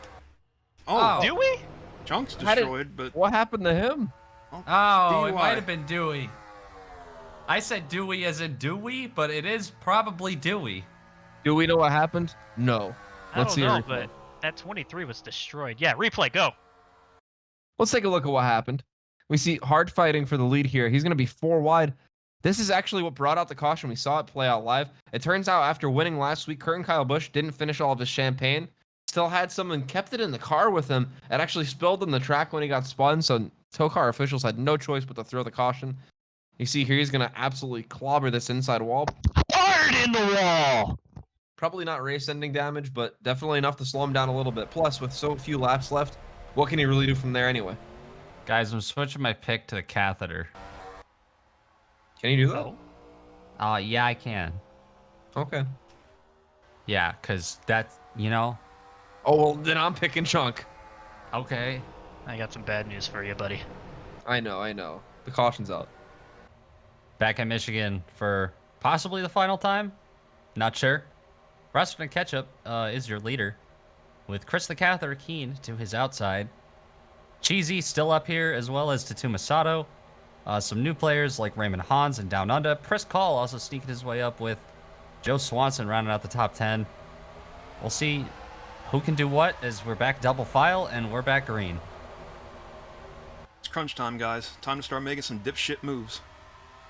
Oh, Do we? Chunk's How did- destroyed, but What happened to him? Oh, it DUI. might have been Dewey. I said Dewey as in Dewey, but it is probably Dewey. Do we know what happened? No. Let's see a replay. but that 23 was destroyed. Yeah, replay, go. Let's take a look at what happened. We see hard fighting for the lead here. He's going to be 4 wide. This is actually what brought out the caution. We saw it play out live. It turns out after winning last week, Kurt and Kyle Busch didn't finish all of his champagne. Still had some and kept it in the car with him. It actually spilled on the track when he got spun, so TOECAR officials had no choice but to throw the caution. You see here, he's going to absolutely clobber this inside wall. Hard in the wall. Probably not race-ending damage, but definitely enough to slow him down a little bit. Plus, with so few laps left, what can he really do from there anyway? Guys, I'm switching my pick to the catheter. Can you do that? Yeah, I can. Okay. Yeah, because that's, you know. Oh, well, then I'm picking Chunk. Okay. I got some bad news for you, buddy. I know. The caution's out. Back at Michigan for possibly the final time. Not sure. Rustard and Ketchup is your leader, with Chris the Catheter Keen to his outside. Cheesy still up here, as well as Tatuma Sato. Some new players like Raymond Hans and Down Under. Chris Call also sneaking his way up with Joe Swanson rounding out the top 10. We'll see who can do what as we're back double file and we're back green. it's crunch time, guys. Time to start making some dipshit moves.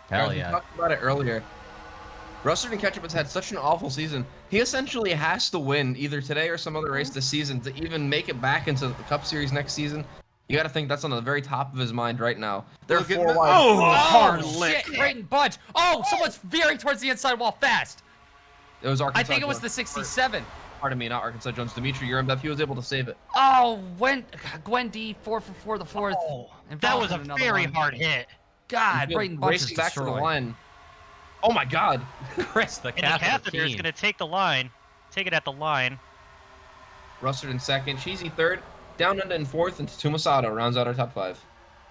Hell Guys, yeah. We talked about it earlier. Rustard and Ketchup has had such an awful season. He essentially has to win either today or some other race this season to even make it back into the Cup Series next season. You got to think that's on the very top of his mind right now. They're Look at 4 that- wide. Oh, hard shit, lick. Brayton Budge. Oh, someone's veering towards the inside wall fast. It was Arkansas. I think it was the Jones. 67. Pardon me, not Arkansas Jones. Dimitri Urembev. He was able to save it. Oh, Gwen D, 4 for 4, the fourth. That Involved was a in another very one. hard hit. God, He's Brayton Budge is racing back to the destroyed. line. Oh my God. Chris, the And the catheter catheter is Keen. going to take it at the line. Rustard in second. Cheesy third. Down Under in fourth, and Tatuma Sato rounds out our top 5.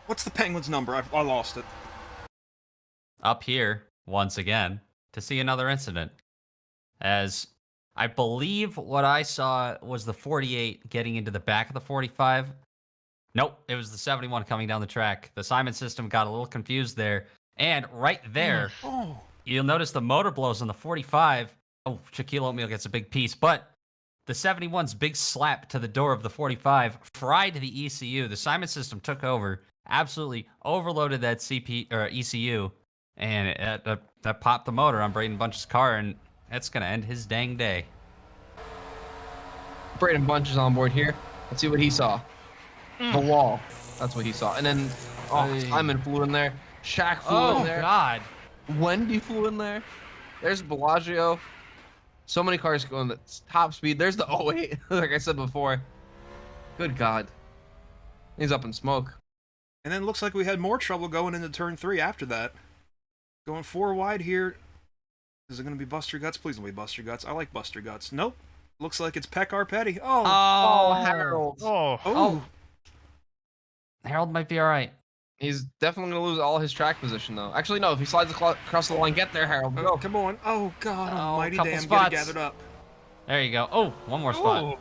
What's the Penguins' number? I lost it. Up here, once again, to see another incident. As I believe what I saw was the 48 getting into the back of the 45. Nope, it was the 71 coming down the track. The Simon system got a little confused there. And right there, Oh. you'll notice the motor blows on the 45. Oh, Shaquille O'Neal gets a big piece. But the 71's big slap to the door of the 45 fried the ECU. The Simon system took over, absolutely overloaded that ECU, and that popped the motor on Braden Bunch's car, and that's going to end his dang day. Braden Bunch is on board here. Let's see what he saw. The wall. That's what he saw. And then Simon flew in there. Shaq flew in there. Oh, God. Wendy flew in there. There's Bellagio. So many cars going at top speed. There's the 08, like I said before. Good God. He's up in smoke. And then it looks like we had more trouble going into turn 3 after that. Going 4 wide here. Is it going to be Buster Guts? Please don't be Buster Guts. I like Buster Guts. Nope. Looks like it's Pekar Petty. Oh, Harold. Oh. Harold might be all right. He's definitely going to lose all his track position, though. Actually, no. If he slides across the line, get there, Harold. Oh, Go. come on. Oh, God almighty couple damn. spots. Get it gathered up. There you go. Oh, one more spot. Ooh.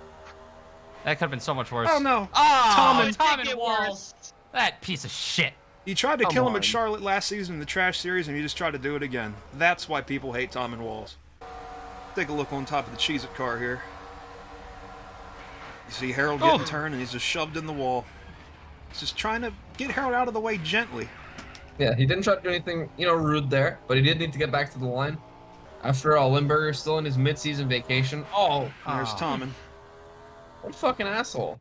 That could have been so much worse. Oh, no. Oh, Tom Make and it Walls. worse. That piece of shit. You tried to Come kill him on. at Charlotte last season in the Trash Series, and you just tried to do it again. That's why people hate Tom and Walls. Take a look on top of the Cheez-It car here. You see Harold getting turned, and he's just shoved in the wall. He's just trying to get Harold out of the way gently. Yeah, he didn't try to do anything, rude there, but he did need to get back to the line. After all, Limburger's still in his mid-season vacation. Oh, There's Tommen. what a fucking asshole.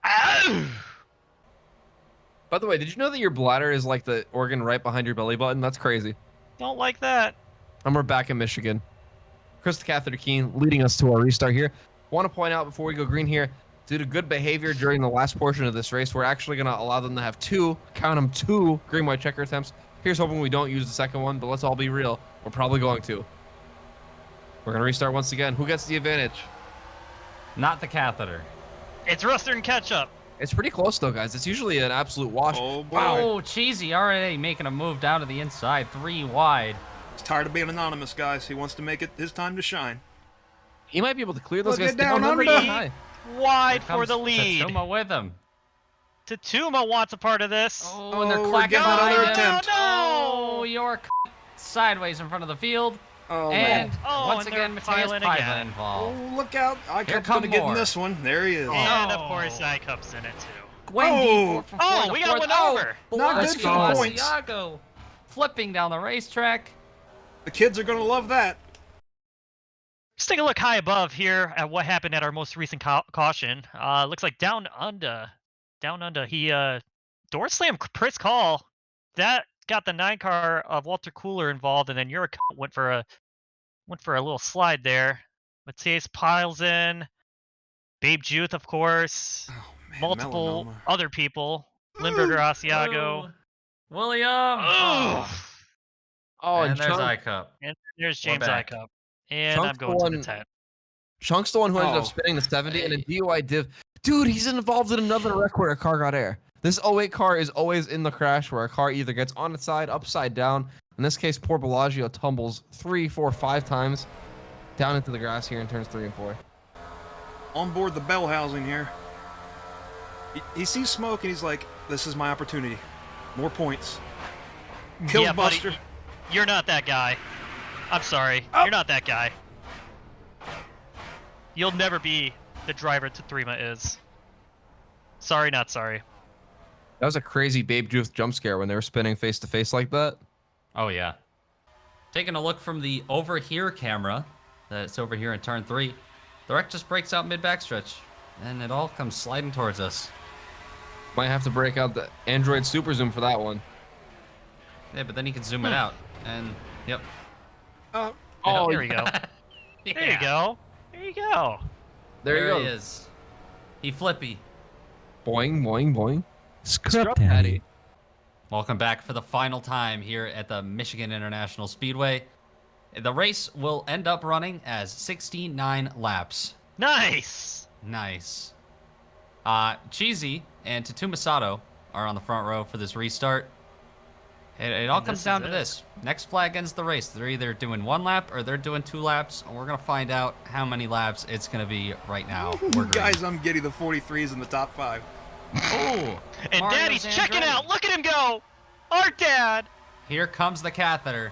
Ow! By the way, did you know that your bladder is like the organ right behind your belly button? That's crazy. Don't like that. And we're back in Michigan. Chris the Catheter Keen leading us to our restart here. Want to point out before we go green here, due to good behavior during the last portion of this race, we're actually going to allow them to have two green white checker attempts. Here's hoping we don't use the second one, but let's all be real. We're probably going to. We're going to restart once again. Who gets the advantage? Not the catheter. It's Rustard and Ketchup. It's pretty close though, guys. It's usually an absolute wash. Oh, boy. Oh, Cheesy already making a move down to the inside. 3 wide. He's tired of being anonymous, guys. He wants to make it his time to shine. He might be able to clear those Look, guys get down down under. high. Wide Here for comes the lead. Tatsuma with him. Tatuma wants a part of this. Oh, and they're we're clacking getting another behind him. attempt. Oh, you're sideways in front of the field. Oh, and man. once and again, they're Matthias piling Paiva again. involved. Oh, look out. I Here kept come going to get in more. this one. There he is. And of Oh. course, Icup's in it too. Wendy, Oh. 4 for 4 Oh, in the we got fourth. one Oh, over. Not good Blasio for the points. Asiago flipping down the racetrack. The kids are going to love that. Let's take a look high above here at what happened at our most recent caution. Looks like down under, he door slammed Chris Call. That got the 9 car of Walter Cooler involved, and then Uric went for a little slide there. Matthias piles in. Babe Juth, of course. Oh, man, Multiple melanoma. other people. Limburger Asiago. Oh, William. Oh. Oh, and there's Chunk, iCup. And there's We're James back. Icup. And Chunk's I'm going to the one- 10. Chunk's the one who ended Oh. up spinning the 70 and a DUI div. Dude, he's involved in another wreck where a car got air. This 08 car is always in the crash where a car either gets on its side, upside down. In this case, poor Bellagio tumbles 3, 4, 5 times down into the grass here in turns 3 and 4. On board the bell housing here. He sees smoke and he's like, this is my opportunity. More points. Kills Yeah, buddy, Buster. you're not that guy. I'm sorry. Oh. You're not that guy. You'll never be the driver Tatrima is. Sorry, not sorry. That was a crazy Babe Juth jump scare when they were spinning face to face like that. Oh, yeah. Taking a look from the over here camera, that's over here in turn 3, the wreck just breaks out mid backstretch, and it all comes sliding towards us. Might have to break out the Android Super Zoom for that one. Yeah, but then you can zoom it out, and yep. Oh, Oh, there we go. Yeah. There you go. There you go. There you he go. is. He flippy. Boing, boing, boing. Scrub Daddy. Daddy. Welcome back for the final time here at the Michigan International Speedway. The race will end up running as 69 laps. Nice. Nice. Cheesy and Tatuma Sato are on the front row for this restart. It all And comes this down is to it. this. Next flag ends the race. They're either doing 1 lap or they're doing 2 laps. And we're going to find out how many laps it's going to be right now. We're green. guys, I'm giddy. The 43 is in the top 5. Oh, And Mario Daddy's checking Andretti. out. Look at him go. Our dad. Here comes the catheter.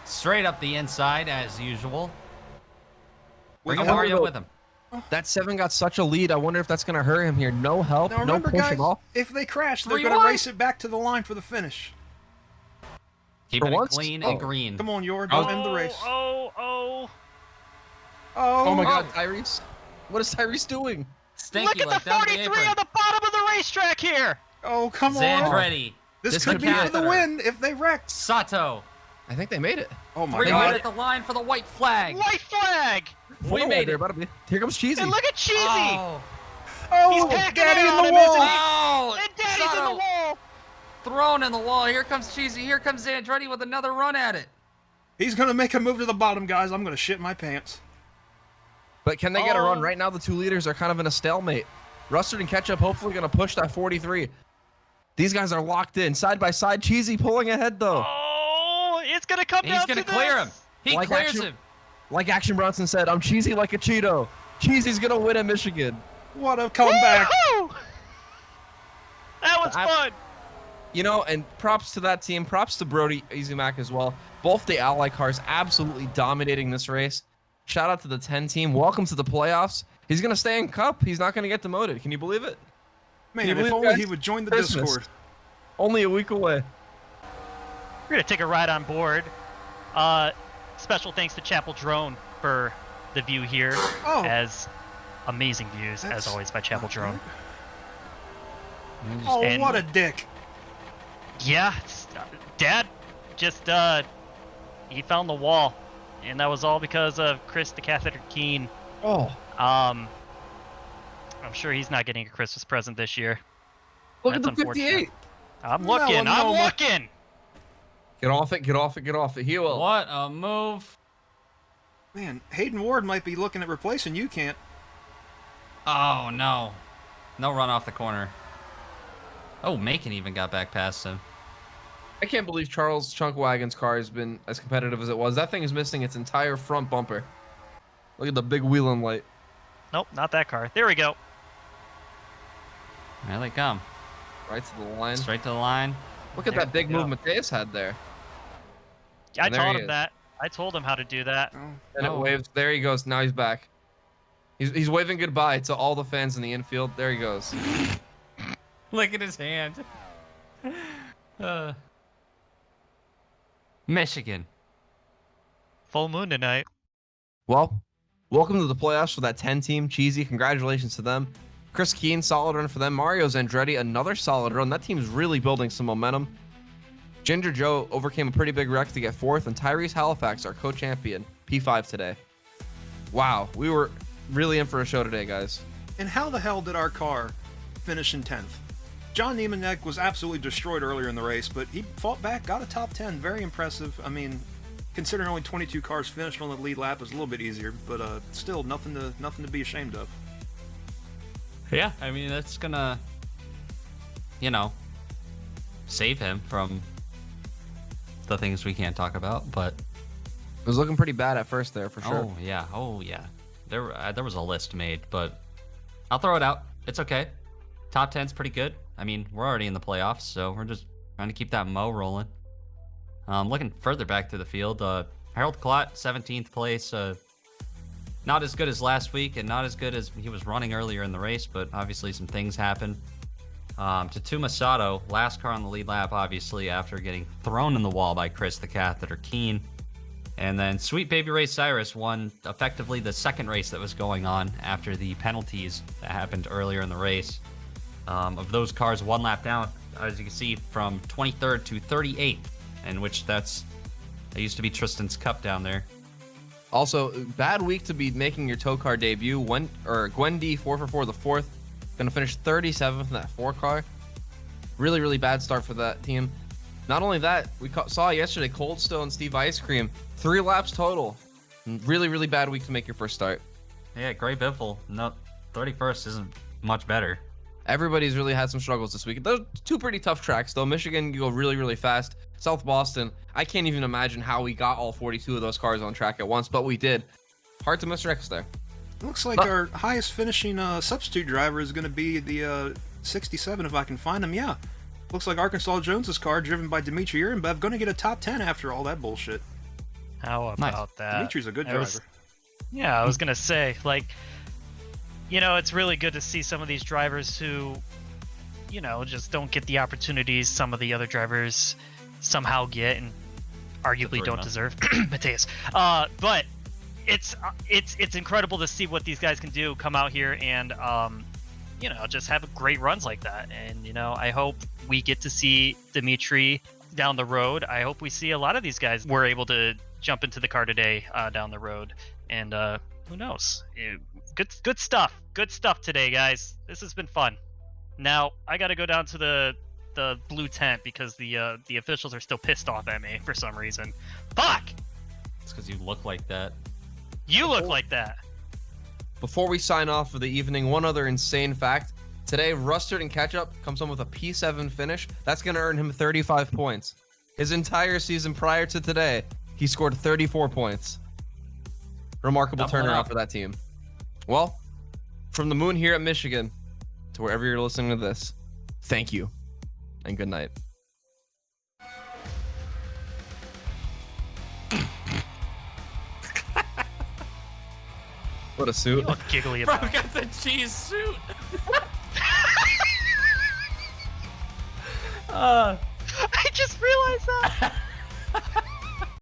Straight up the inside, as usual. Bring With Mario help. with him. That 7 got such a lead. I wonder if that's going to hurt him here. No help, Now no remember, push guys, at all. if they crash, they're Three going to wide. race it back to the line for the finish. Keeping it once? clean Oh. and green. Come on, Yor, don't end the race. Oh. Oh, Oh my God, Tyrese. What is Tyrese doing? Stinky Look at like the down the 43 apron. on the bottom of the racetrack here. Oh, come on. Zandretti. This This could could be be for the it. win if they wrecked. Sato. I think they made it. Oh my Three God. wide God. at the line for the white flag. White flag. We made They're it. about to be. Here comes Cheesy. And look at Cheesy. Oh, He's Oh, packing Daddy it in on the him, wall. isn't he? oh And Daddy's in Sato the wall. thrown in the wall. Here comes Cheesy. Here comes Andretti with another run at it. He's going to make a move to the bottom, guys. I'm going to shit my pants. But can they get a run? Oh. Right now, the two leaders are kind of in a stalemate. Rustard and Ketchup hopefully going to push that 43. These guys are locked in. Side by side, Cheesy pulling ahead, though. Oh, it's going to come He's down going to to clear him. this. He Like clears action- him. Like Action Bronson said, I'm cheesy like a Cheeto. Cheesy's going to win at Michigan. What a comeback. Woo-hoo! That was fun. You know, and props to that team. Props to Brody Easy Mac as well. Both the Ally cars absolutely dominating this race. Shout out to the 10 team. Welcome to the playoffs. He's going to stay in Cup. He's not going to get demoted. Can you believe it? Man, you if believe only guys? he would join the Christmas. Discord. Only a week away. We're going to take a ride on board. Special thanks to Chapel Drone for the view here. Oh. As amazing views, That's as always, by Chapel Drone. Oh, And- what a dick. Yeah, Dad just, he found the wall. And that was all because of Chris the Catheter Keen. Oh, I'm sure he's not getting a Christmas present this year. look That's at the 58. I'm looking, I'm Melanoma. looking! Get off it, get off it, get off it. He will. What a move. Man, Hayden Ward might be looking at replacing you, can't. Oh, no. No run off the corner. Oh, Macon even got back past him. I can't believe Charles Chunkwagon's car has been as competitive as it was. That thing is missing its entire front bumper. Look at the big wheeling light. Nope, not that car. There we go. There they come. Right to the line. Straight to the line. Look at There that big we go. move Mateus had there. I There taught he him is. that. I told him how to do that. Oh. And Oh. it waves. There he goes. Now he's back. He's waving goodbye to all the fans in the infield. There he goes. Look at his hand. Michigan. Full moon tonight. Well, welcome to the playoffs for that 10 team. Cheesy, congratulations to them. Chris Keen, solid run for them. Mario Zandretti, another solid run. That team's really building some momentum. Ginger Joe overcame a pretty big wreck to get fourth, and Tyrese Halifax, our co-champion, P5 today. Wow, we were really in for a show today, guys. And how the hell did our car finish in 10th? John Niemanek was absolutely destroyed earlier in the race, but he fought back, got a top 10. Very impressive. I mean, considering only 22 cars finished on the lead lap is a little bit easier, but still nothing to be ashamed of. Yeah, I mean, that's gonna, save him from the things we can't talk about, but It was looking pretty bad at first there, for sure. oh yeah. There was a list made, but I'll throw it out. It's okay. Top 10's pretty good. I mean, we're already in the playoffs, so we're just trying to keep that mo rolling. Looking further back through the field, Harold Klott, 17th place. Not as good as last week, and not as good as he was running earlier in the race, but obviously some things happened. Tatuma Sato, last car on the lead lap, obviously, after getting thrown in the wall by Chris the Catheter Keen. And then Sweet Baby Ray Cyrus won effectively the second race that was going on after the penalties that happened earlier in the race. Of those cars, one lap down, as you can see, from 23rd to 38th, in which that used to be Tristan's Cup down there. Also, bad week to be making your TOECAR debut. Gwen D, 4for4, the fourth. Gonna finish 37th in that 4 car. Really, really bad start for that team. Not only that, we saw yesterday Cold Stone, Steve Ice Cream, 3 laps total. Really, really bad week to make your first start. Yeah, Gray Biffle, no, 31st isn't much better. Everybody's really had some struggles this week. Those 2 pretty tough tracks, though. Michigan, you go really, really fast. South Boston, I can't even imagine how we got all 42 of those cars on track at once, but we did. Hard to miss wrecks there. Looks like our highest finishing substitute driver is going to be the 67 if I can find him, yeah. Looks like Arkansas Jones's car, driven by Dimitri Urenbev, gonna get a top 10 after all that bullshit. How about that? Dimitri's a good driver. Yeah, I was gonna say, like, you know, it's really good to see some of these drivers who, you know, just don't get the opportunities some of the other drivers somehow get and arguably don't deserve. Mateus. But it's incredible to see what these guys can do, come out here and you know, just have great runs like that. And, you know, I hope we get to see Dimitri down the road. I hope we see a lot of these guys were able to jump into the car today down the road. And who knows? Good stuff. Good stuff today, guys. This has been fun. Now, I got to go down to the blue tent because the officials are still pissed off at me for some reason. Fuck! It's because you look like that. You look like that. Before we sign off for the evening, one other insane fact. Today, Rustard and Ketchup comes home with a P7 finish. That's going to earn him 35 points. His entire season prior to today, he scored 34 points. Remarkable turnaround for that team. Well, from the moon here at Michigan to wherever you're listening to this, thank you and good night. What a suit. You look giggly Bro, about it. got the cheese suit. I just realized that.